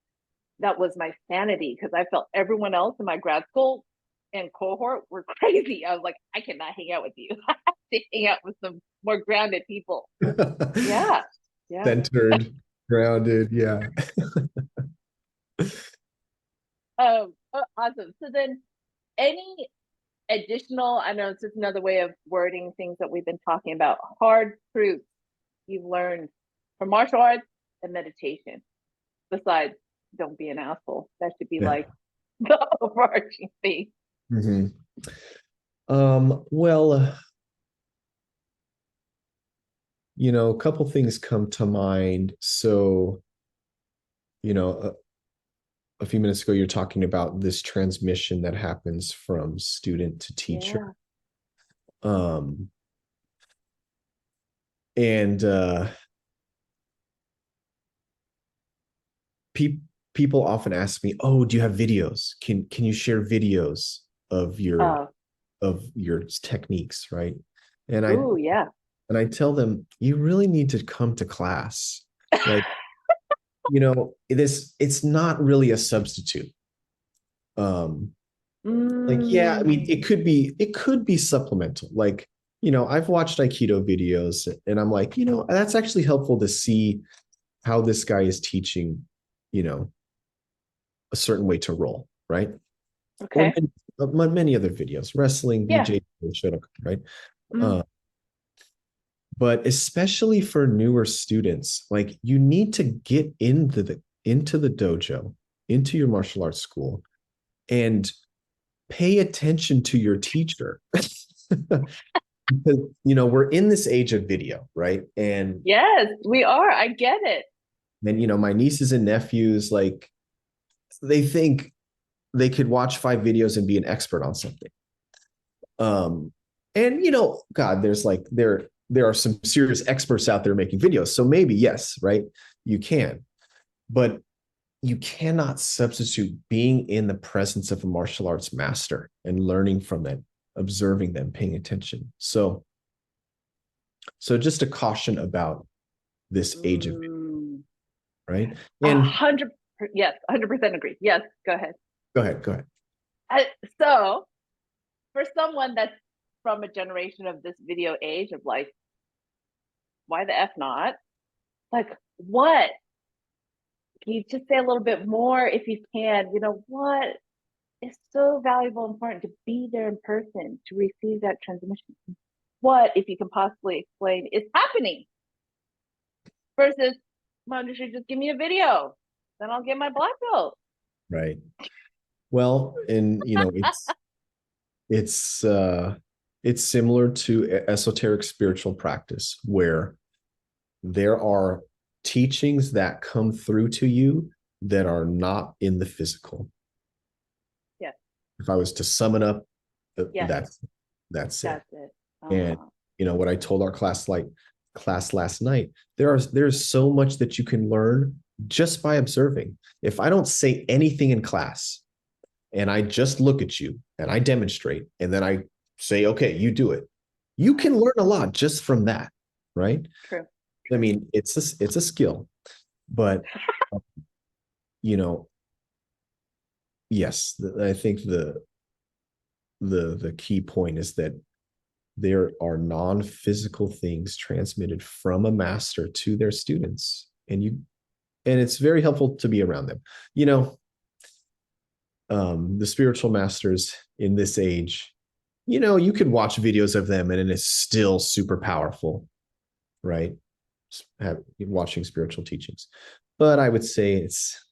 That was my sanity because I felt everyone else in my grad school and cohort were crazy. I was like, I cannot hang out with you. I have to hang out with some more grounded people. Yeah. Yeah. Centered, grounded. Yeah. Awesome. So then any additional, I know it's just another way of wording things that we've been talking about, hard truths you've learned from martial arts and meditation, besides don't be an asshole? That should be Yeah. like the overarching theme. Mhm. Well, a couple things come to mind. So, a few minutes ago, you're talking about this transmission that happens from student to teacher. Yeah. Um, and pe people often ask me, "Oh, do you have videos? Can you share videos of your Uh, of your techniques?" Right? And I ooh, yeah. and I tell them, you really need to come to class. Like, it's not really a substitute. Um, like, yeah, I mean, Mm, it could be supplemental. Like, I've watched Aikido videos and I'm like, that's actually helpful to see how this guy is teaching, you know, a certain way to roll, right? Or okay. many other videos, wrestling, Yeah. BJ, Shotokan, right? Mm, Uh, but especially for newer students, like you need to get into the dojo, into your martial arts school, and pay attention to your teacher. Because we're in this age of video, right? And yes, we are. I get it. then my nieces and nephews, like, they think they could watch 5 videos and be an expert on something. um and God, there are some serious experts out there making videos, so maybe yes, right, you can, but you cannot substitute being in the presence of a martial arts master and learning from them, observing them, paying attention. So just a caution about this age of video, Mm, right? a And hundred, yes, 100% agree. Yes, go ahead. go ahead. I, so, for someone that's from a generation of this video age of like, why the F not? Like, what? Can you just say a little bit more if you can? You know, what is so valuable and important to be there in person to receive that transmission? What, if you can possibly explain, is happening versus, Manjusri, just give me a video, then I'll get my black belt. Right. Well, and it's uh it's similar to esoteric spiritual practice, where there are teachings that come through to you that are not in the physical. Yes, If I was to sum it up, yes, that's it. that's it. And Uh-huh. what I told our class last night, there's so much that you can learn just by observing. If I don't say anything in class and I just look at you and I demonstrate and then I say, okay, you do it, you can learn a lot just from that, right? True, I true. mean, it's a skill, but you know, yes, I think the key point is that there are non-physical things transmitted from a master to their students, and it's very helpful to be around them. You know, the spiritual masters in this age, you could watch videos of them and it's still super powerful, right? Watching spiritual teachings. But I would say it's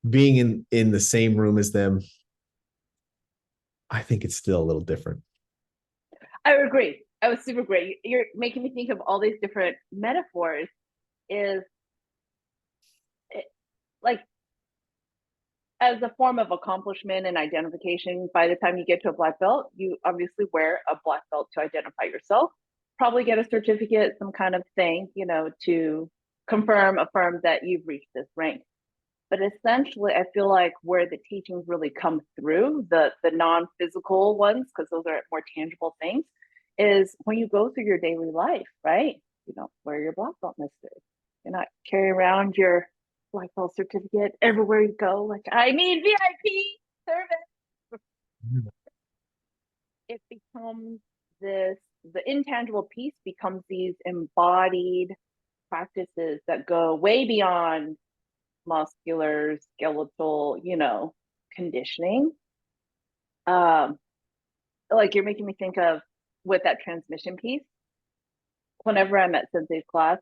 being in the same room as them. I think it's still a little different. I agree. I was super great. You're making me think of all these different metaphors. Is it, like, as a form of accomplishment and identification, by the time you get to a black belt, you obviously wear a black belt to identify yourself. Probably get a certificate, some kind of thing, to affirm that you've reached this rank. But essentially, I feel like where the teachings really come through, the non-physical ones, because those are more tangible things, is when you go through your daily life, right? You don't wear your black belt necessarily. You're not carry around your black belt certificate everywhere you go. Like, I need VIP service. It becomes this, the intangible piece becomes these embodied practices that go way beyond muscular, skeletal, conditioning. Um, like you're making me think of with that transmission piece. Whenever I'm at Sensei's class,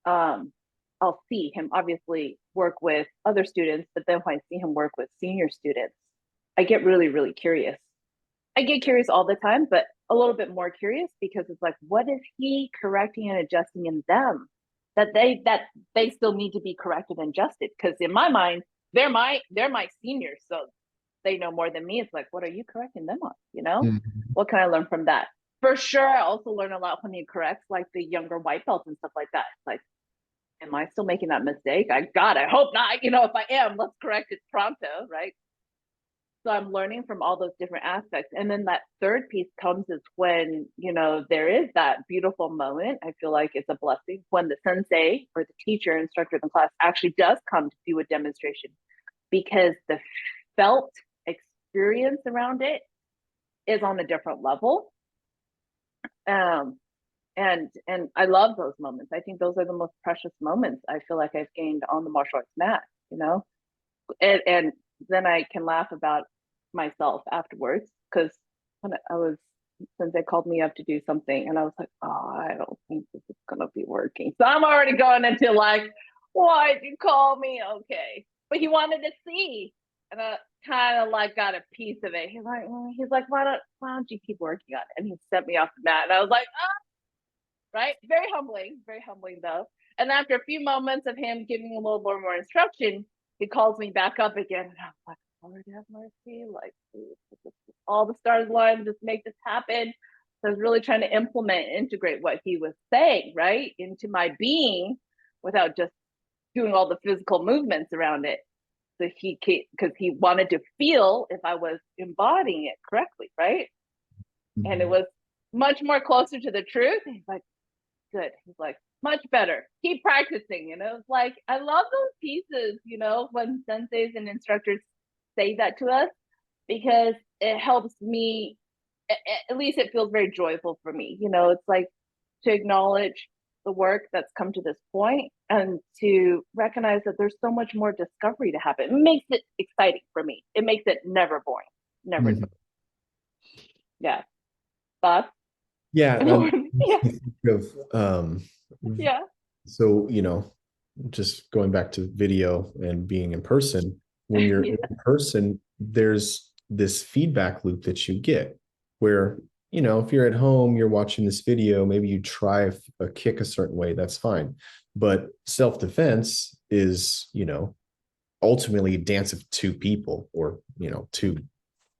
um, I'll see him obviously work with other students, but then when I see him work with senior students, I get really, really curious. I get curious all the time, but a little bit more curious because it's like, what is he correcting and adjusting in them that they still need to be corrected and adjusted? Because in my mind, they're my seniors, so they know more than me. It's like, what are you correcting them on? Mhm. What can I learn from that? For sure, I also learn a lot when he corrects like the younger white belts and stuff like that. It's like, am I still making that mistake? I hope not. If I am, let's correct it pronto, right? So I'm learning from all those different aspects. And then that third piece comes is when, there is that beautiful moment. I feel like it's a blessing when the sensei or the teacher, instructor in the class actually does come to do a demonstration because the felt experience around it is on a different level. Um, and I love those moments. I think those are the most precious moments I feel like I've gained on the martial arts mat, you know? And then I can laugh about myself afterwards because when I was since they called me up to do something and I was like, oh, I don't think this is gonna be working. So I'm already going into like, why'd you call me? Okay. But he wanted to see. And I kind of like got a piece of it. He's like, why don't you keep working on it? And he sent me off the mat. And I was like, right? Very humbling though. And after a few moments of him giving a little more instruction, he calls me back up again. And I'm like, Lord have mercy. Like, all the stars align, just make this happen. So I was really trying to implement and integrate what he was saying, right, into my being without just doing all the physical movements around it. So because he wanted to feel if I was embodying it correctly, right? And it Mhm. was much more closer to the truth. He's like, good. He's like, much better. Keep practicing. It's like, I love those pieces, when senseis and instructors say that to us because it helps me. At least it feels very joyful for me. It's like to acknowledge the work that's come to this point and to recognize that there's so much more discovery to happen. It makes it exciting for me. It makes it never boring. Never. Mhm. Yeah. Thoughts? Yeah, and Yeah. you think of Yeah. so just going back to video and being in person, when you're Yeah. in person, there's this feedback loop that you get where, if you're at home, you're watching this video, maybe you try a kick a certain way, that's fine. But self-defense is, ultimately a dance of two people or,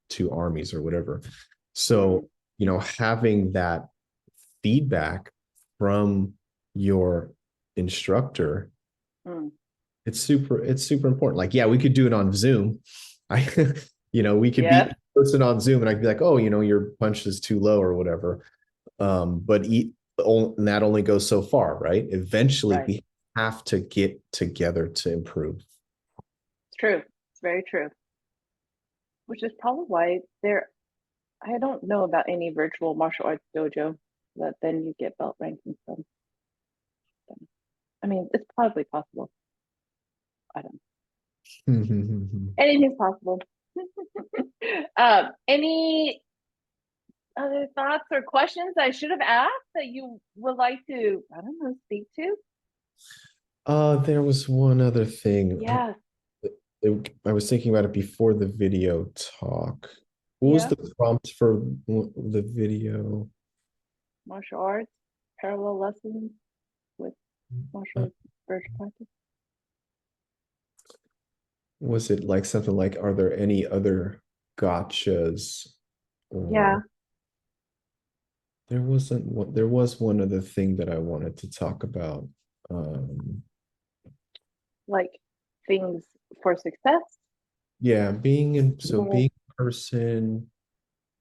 two armies or whatever. Mm, So, having that feedback from your instructor, mm. it's super important. Like, yeah, we could do it on Zoom. I we could be Yes. in person on Zoom and I could be like, oh, your punch is too low or whatever. But and that only goes so far, right? Eventually Right. we have to get together to improve. It's true. It's very true. Which is probably why I don't know about any virtual martial arts dojo that then you get belt rankings from them. I mean, it's probably possible. I don't know. Anything's possible. Any other thoughts or questions I should have asked that you would like to, I don't know, speak to? There was one other thing. Yes. I was thinking about it before the video talk. What was Yeah. the prompt for the video? Martial arts, parallel lessons with martial Uh, arts spiritual practice. was it like something like, are there any other gotchas? Yeah. Or there was one other thing that I wanted to talk about. Um, Like things for success. yeah, being Goals. in person,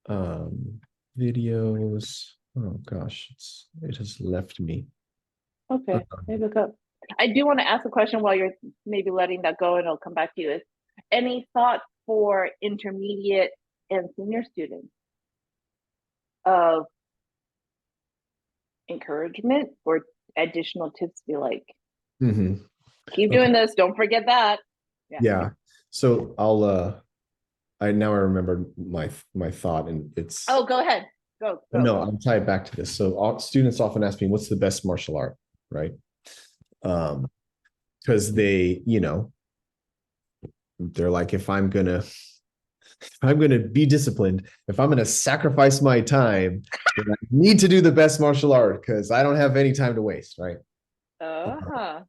um, videos. Oh gosh, it has left me. Okay, Um, maybe look up. I do want to ask a question while you're maybe letting that go, and it'll come back to you. Is any thoughts for intermediate and senior students of encouragement or additional tips? Be like, mhm. keep Okay. doing this. Don't forget that. Yeah. Yeah. So I now I remember my thought, and it's Oh, go ahead. Go. no, I'll tie it back to this. So students often ask me, "What's the best martial art?" Right? Um, because they, they're like, if I'm gonna be disciplined, if I'm gonna sacrifice my time, then I need to do the best martial art because I don't have any time to waste, right? Uh-huh.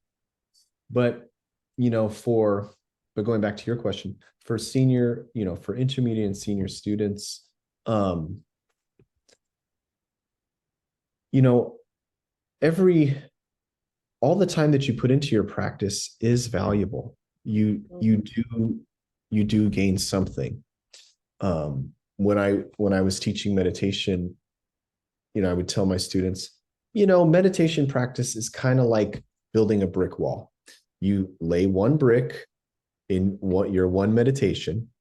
But you know, for but going back to your question, for senior, for intermediate and senior students, um, you know, every all the time that you put into your practice is valuable. You you Mhm. do you do gain something. When I was teaching meditation, I would tell my students, meditation practice is kind of like building a brick wall. You lay one brick in what your one meditation,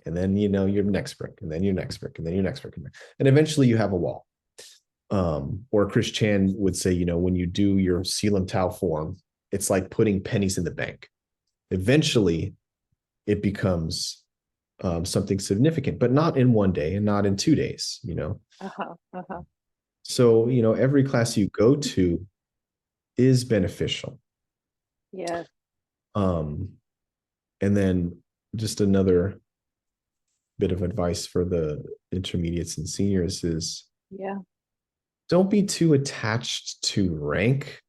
and then your next brick, and then your next brick, and then your next brick, and eventually you have a wall. Or Chris Chan would say, when you do your Selim Tao form, it's like putting pennies in the bank. Eventually, it becomes something significant, but not in one day and not in 2 days. Uh-huh. Uh-huh. So, every class you go to is beneficial. Yes. Um, and then just another bit of advice for the intermediates and seniors is Yeah. don't be too attached to rank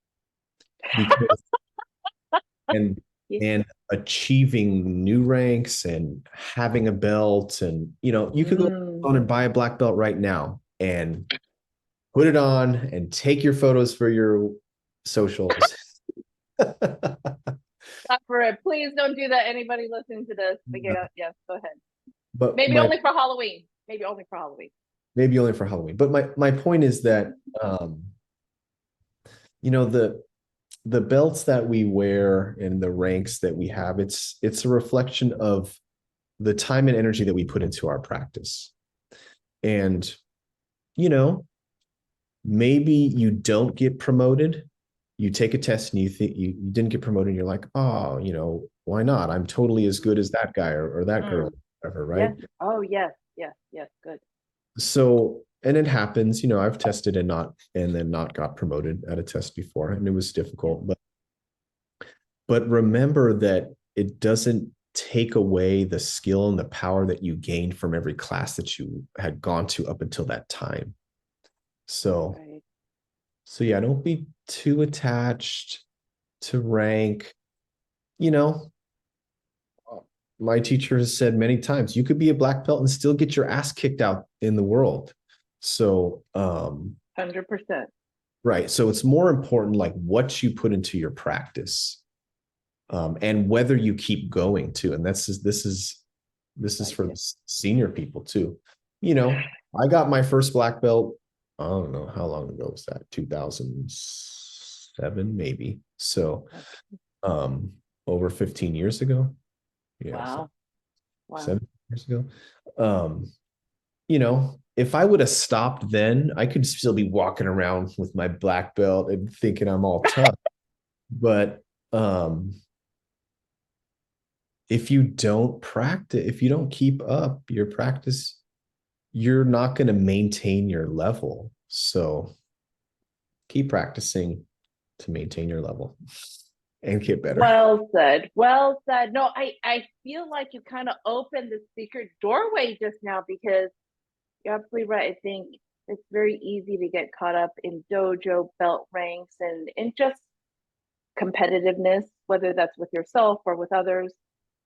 because and Yeah. and achieving new ranks and having a belt, and you could go Mm. on and buy a black belt right now and put it on and take your photos for your socials. Stop for it. Please don't do that. Anybody listening to this, yes, go ahead. But Maybe my only for Halloween. Maybe only for Halloween. maybe only for Halloween. But my point is that you know the belts that we wear and the ranks that we have, it's a reflection of the time and energy that we put into our practice. And you know, maybe you don't get promoted. You take a test and you think you didn't get promoted, and you're like, oh, why not? I'm totally as good as that guy or that girl, Mm. whatever, right? Yes. Oh, yes. Yes. Yes. Good. So, and it happens, I've tested and then not got promoted at a test before, and it was Yes. difficult. But remember that it doesn't take away the skill and the power that you gained from every class that you had gone to up until that time. So, Right. so yeah, don't be too attached to rank. You know, my teacher has said many times, you could be a black belt and still get your ass kicked out in the world. So, 100%. right. So it's more important like what you put into your practice, and whether you keep going too. And this is Right. for Yeah. the senior people too. You know, I got my first black belt. I don't know how long ago was that? 2007, maybe. So, Okay. um, over 15 years ago. Yeah, so Wow. Wow. 7 years ago. Um, if I would have stopped then, I could still be walking around with my black belt and thinking I'm all tough. But um, if you don't keep up your practice, you're not going to maintain your level. So keep practicing to maintain your level and get better. Well said. Well said. No, I feel like you kind of opened the secret doorway just now because you're absolutely right. I think it's very easy to get caught up in dojo belt ranks and in just competitiveness, whether that's with yourself or with others.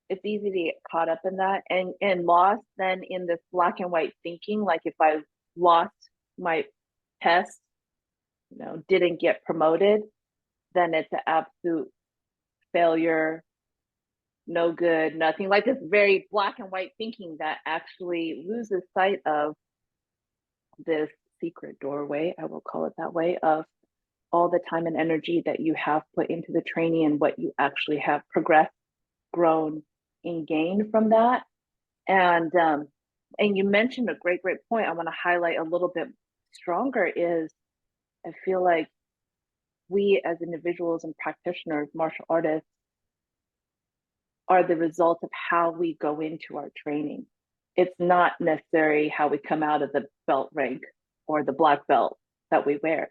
It's easy to get caught up in that and lost then in this black and white thinking. Like if I lost my test, didn't get promoted, then it's an absolute failure, no good, nothing. Like this very black and white thinking that actually loses sight of this secret doorway, I will call it that way, of all the time and energy that you have put into the training and what you actually have progressed, grown, and gained from that. And you mentioned a great point. I want to highlight a little bit stronger is I feel like we as individuals and practitioners, martial artists, are the result of how we go into our training. it's not necessarily how we come out of the belt rank or the black belt that we wear.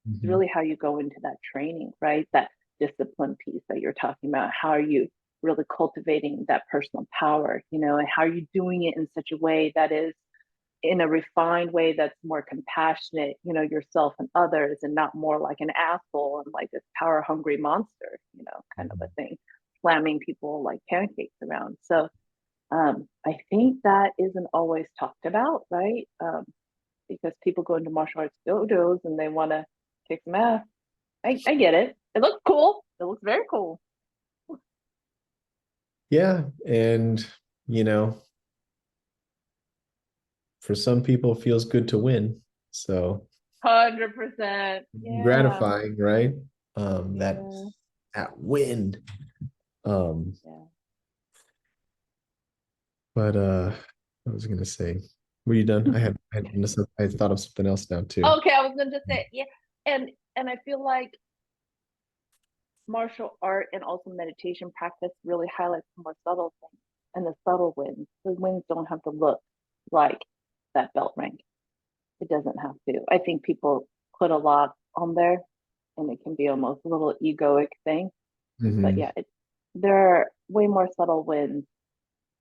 It's Mhm. really how you go into that training, right? That discipline piece that you're talking about. How are you really cultivating that personal power, and how are you doing it in such a way that is in a refined way that's more compassionate, yourself and others, and not more like an asshole and like this power hungry monster, kind of a Mhm. thing, slamming people like pancakes around. So I think that isn't always talked about, right? Because people go into martial arts dodos and they want to kick some ass. I get it. It looks cool. It looks very cool. Yeah, and you know, for some people, it feels good to win. So 100%. Yeah. gratifying, right? That Yeah. win. Um, Yeah. but I was gonna say, were you done? I thought of something else now too. Okay, I was gonna just say, yeah. And I feel like martial art and also meditation practice really highlights the more subtle things and the subtle wins. The wins don't have to look like that belt rank. It doesn't have to. I think people put a lot on there and it can be almost a little egoic thing. But Mhm. yeah, there are way more subtle wins.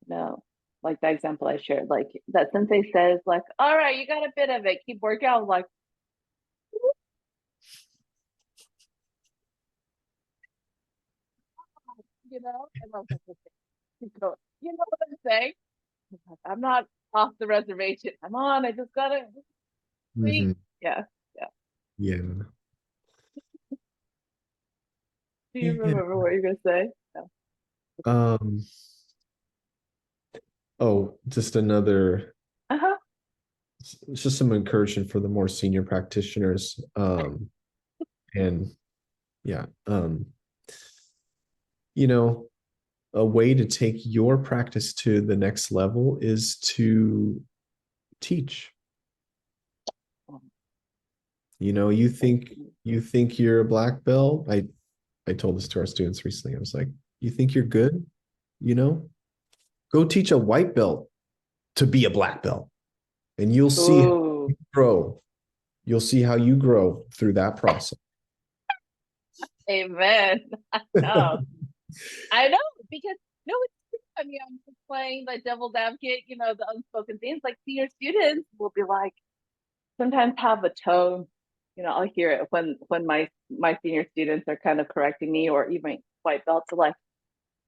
No, like the example I shared, like that sensei says, like, all right, you got a bit of it, keep working out. Like, and I was like, okay, keep going. You know what I'm saying? I'm not off the reservation. I'm on. I just gotta wait. Mhm. Yeah, yeah. Yeah. Do you Yeah. remember what you're gonna say? No. Um, oh, just another, Uh-huh. it's just some encouragement for the more senior practitioners. And yeah, you know, a way to take your practice to the next level is to teach. You think you're a black belt. I told this to our students recently. I was like, you think you're good? You know, go teach a white belt to be a black belt, and you'll see how Ooh, you grow. You'll see how you grow through that process. amen. No, I know because no, it's true. I mean, I'm just playing the devil's advocate. The unspoken things. Like senior students will be like sometimes have a tone. I'll hear it when my senior students are kind of correcting me, or even white belts are like,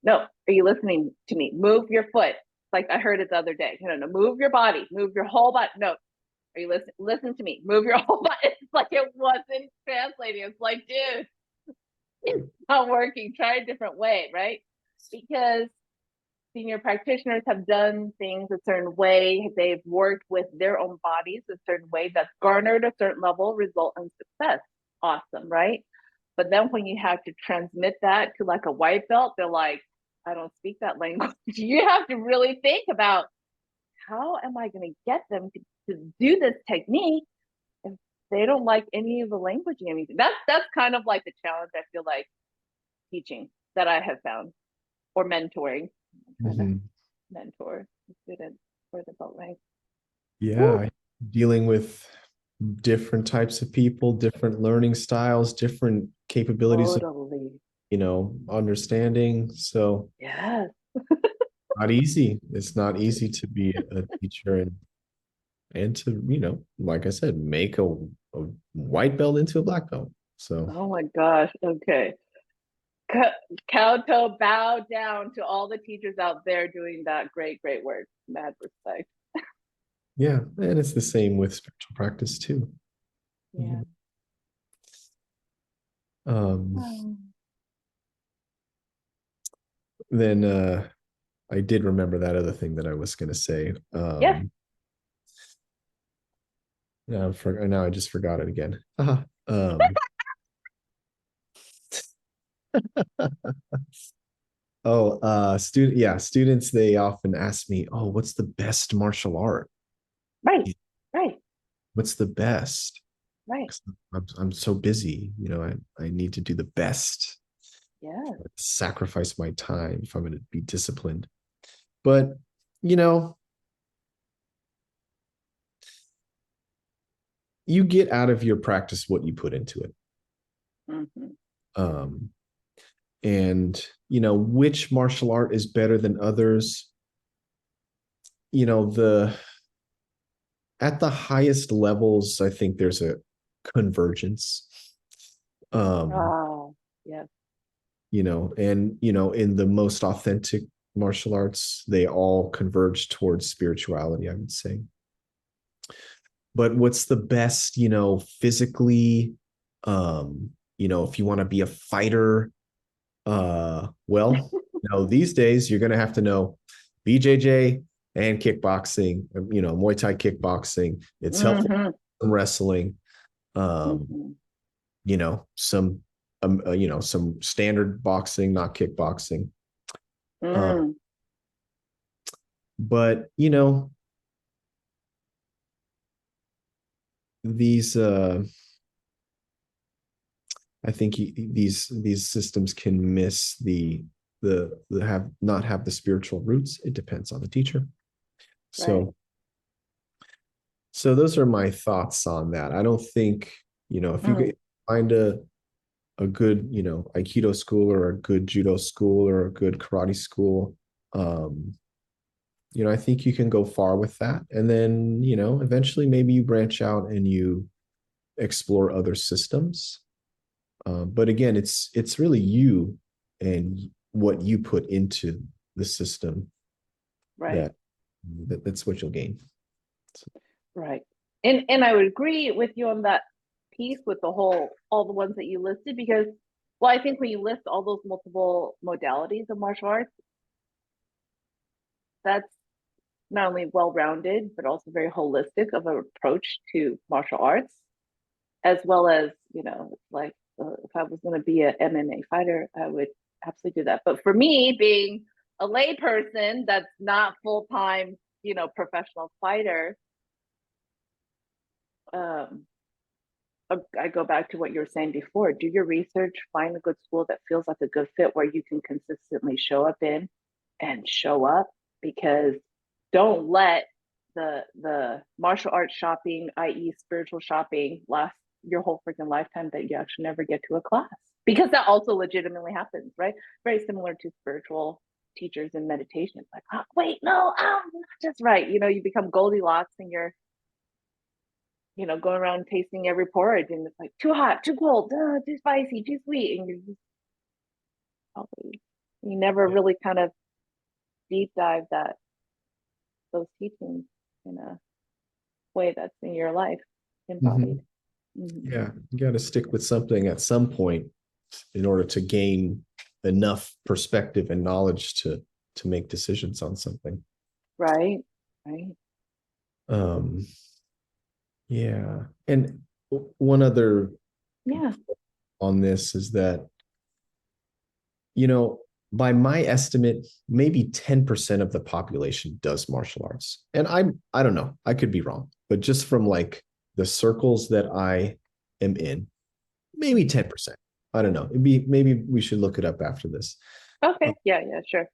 "No, are you listening to me? Move your foot." Like I heard it the other day. No, move your body, move your whole body. No, are you listening? Listen to me. Move your whole body. It's like it wasn't translating. It's like, dude, it's not working. Try a different way, right? Because senior practitioners have done things a certain way. They've worked with their own bodies a certain way that's garnered a certain level of result and success. Awesome, right? But then when you have to transmit that to like a white belt, they're like, I don't speak that language. You have to really think about how am I going to get them to do this technique if they don't like any of the language and anything. That's kind of like the challenge I feel like teaching that I have found, or mentoring. I'm trying to Mhm. mentor the students for the belt rank. Woo, Yeah, dealing with different types of people, different learning styles, different capabilities of, totally. understanding. So Yes. not easy. It's not easy to be a teacher and to, like I said, make a white belt into a black belt. So Oh my gosh. Okay. Kowtow, bow down to all the teachers out there doing that great, great work. Mad respect. yeah, and it's the same with spiritual practice too. Yeah. Um, Oh. then I did remember that other thing that I was gonna say. Yes. Now I just forgot it again. Um, oh, students, they often ask me, "Oh, what's the best martial art? Right. Right. What's the best?" Right. 'Cause I'm so busy, I need to do the best, Yes. sacrifice my time if I'm going to be disciplined. But, you know, you get out of your practice what you put into it. Hmm. Um, and which martial art is better than others? The at the highest levels, I think there's a convergence. Um, Oh, yes, and in the most authentic martial arts, they all converge towards spirituality, I would say. But what's the best, physically, if you want to be a fighter, well, these days you're gonna have to know BJJ and kickboxing, Muay Thai kickboxing. It's helpful hmm in wrestling, um, hmm some some standard boxing, not kickboxing. Uh, mm. but these I think these systems can miss the have not have the spiritual roots. It depends on the teacher. Right. So those are my thoughts on that. I don't think, if you Mm. could find a good, Aikido school or a good judo school or a good karate school, um, I think you can go far with that. And then, eventually maybe you branch out and you explore other systems. But again, it's really you and what you put into the system Right. that, that's what you'll gain. Right. And I would agree with you on that piece with the whole all the ones that you listed because well, I think when you list all those multiple modalities of martial arts, that's not only well-rounded but also very holistic of an approach to martial arts, as well as it's like if I was going to be an MMA fighter, I would absolutely do that. But for me, being a lay person that's not full-time, professional fighter, um, I go back to what you were saying before. Do your research, find a good school that feels like a good fit where you can consistently show up in and show up because don't let the martial arts shopping, i.e., spiritual shopping, last your whole freaking lifetime that you actually never get to a class. Because that also legitimately happens, right? Very similar to spiritual teachers in meditation. It's like, oh, wait, no, I'm not just right. You become Goldilocks and you're going around tasting every porridge and it's like too hot, too cold, too spicy, too sweet. And you're just probably, you never Yeah. really kind of deep dive those teachings in a way that's in your life embodied. Mhm. Mm-hmm. Yeah, you got to stick with something at some point in order to gain enough perspective and knowledge to make decisions on something. Right, right. Um, yeah, and one other Yeah. on this is that by my estimate, maybe 10% of the population does martial arts, and I don't know, I could be wrong, but just from like the circles that I am in, maybe 10%. I don't know. It'd be maybe we should look it up after this. Uh, Okay. Yeah, yeah, sure.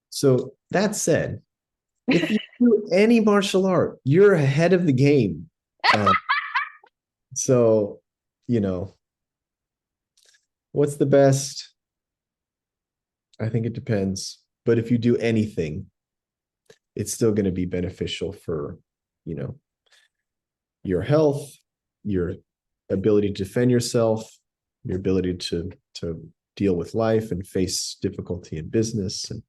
So that said, if you do any martial art, you're ahead of the game. Uh, so, you know, what's the best? I think it depends. But if you do anything, it's still going to be beneficial for, you know, your health, your ability to defend yourself, your ability to deal with life and face difficulty in business. And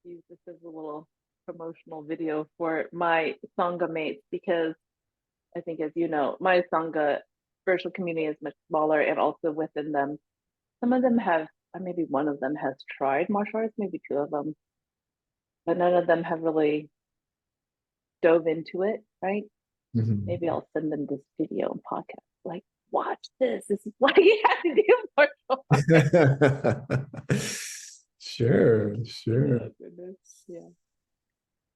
Use this as a little promotional video for my Sangha mates because I think, as you know, my Sangha spiritual community is much smaller and also within them some of them have, or maybe one of them has tried martial arts, maybe two of them, but none of them have really dove into it, right? Mhm. Maybe I'll send them this video and podcast. Like, watch this. This is why you have to do martial arts. Sure, sure. Oh, goodness. Yeah.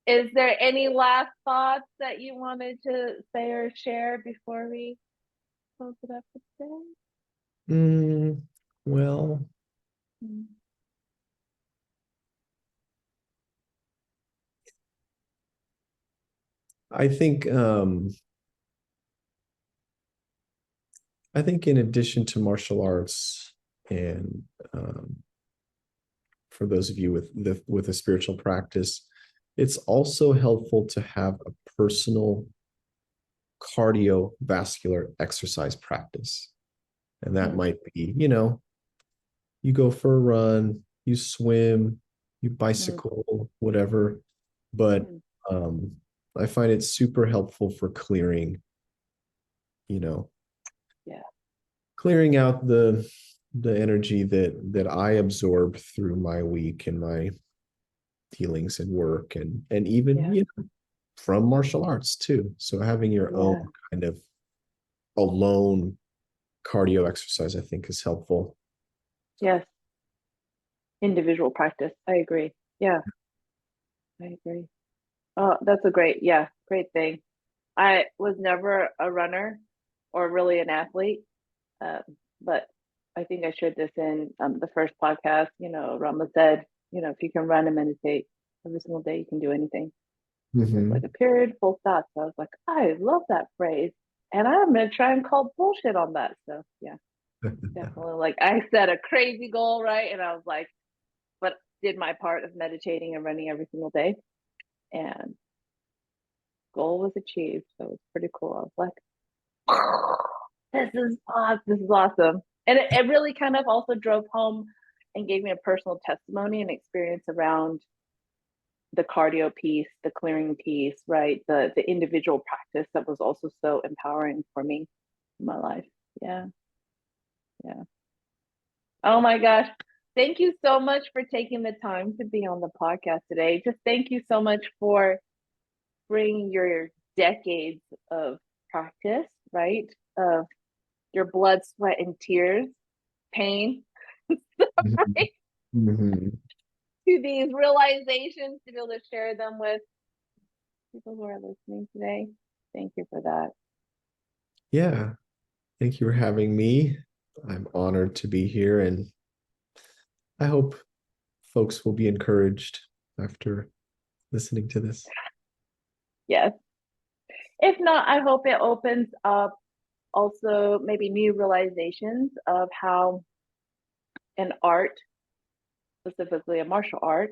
Is there any last thoughts that you wanted to say or share before we close it up for today? Mm, well, Mm. I think I think in addition to martial arts and for those of you with a spiritual practice, it's also helpful to have a personal cardiovascular exercise practice. And that Mm, might be, you go for a run, you swim, you mm, bicycle, whatever. But mm. um, I find it super helpful for clearing, you know, Yeah. clearing out the energy that I absorb through my week and my dealings and work and even Yeah. from martial arts too. So having your own Yeah. kind of alone cardio exercise, I think, is helpful. Yes. Individual practice. I agree. Yeah, I agree. Oh, that's a great thing. I was never a runner or really an athlete, um, but I think I shared this in the first podcast. Rama said, if you can run and meditate every single day, you can do anything. It's like Mm-hmm. a period, full stop. So I was like, I love that phrase, and I'm gonna try and call bullshit on that. So yeah, definitely. Like I set a crazy goal, right? And I was like, but did my part of meditating and running every single day, and goal was achieved. So it was pretty cool. I was like, this is awesome. And it really kind of also drove home and gave me a personal testimony and experience around the cardio piece, the clearing piece, right? The individual practice that was also so empowering for me in my life. Yeah. Yeah. Oh my gosh. Thank you so much for taking the time to be on the podcast today. Just thank you so much for bringing your decades of practice, right? Of your blood, sweat, and tears, pain, right? Mm-hmm. To these realizations to be able to share them with people who are listening today. Thank you for that. Yeah. Thank you for having me. I'm honored to be here, and I hope folks will be encouraged after listening to this. Yes. If not, I hope it opens up also maybe new realizations of how an art, specifically a martial art,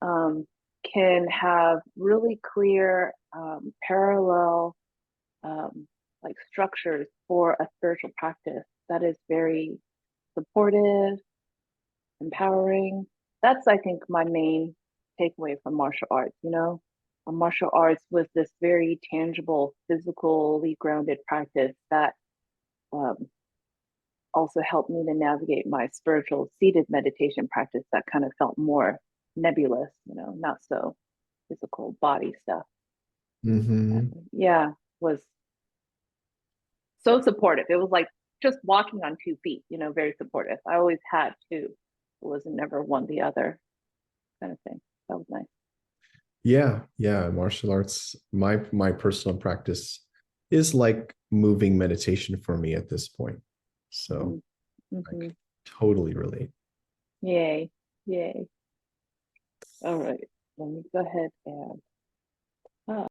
um, can have really clear parallel like structures for a spiritual practice that is very supportive, empowering. That's, I think, my main takeaway from martial arts. Martial arts was this very tangible, physically grounded practice that um, also helped me to navigate my spiritual seated meditation practice that kind of felt more nebulous, not so physical body stuff. Mm-hmm. Yeah, was so supportive. It was like just walking on 2 feet, very supportive. I always had two. It was never one the other kind of thing. That was nice. Yeah, yeah. Martial arts, my personal practice is like moving meditation for me at this point. So I Mm-hmm. can totally relate. Yay. Yay. All right. Let me go ahead and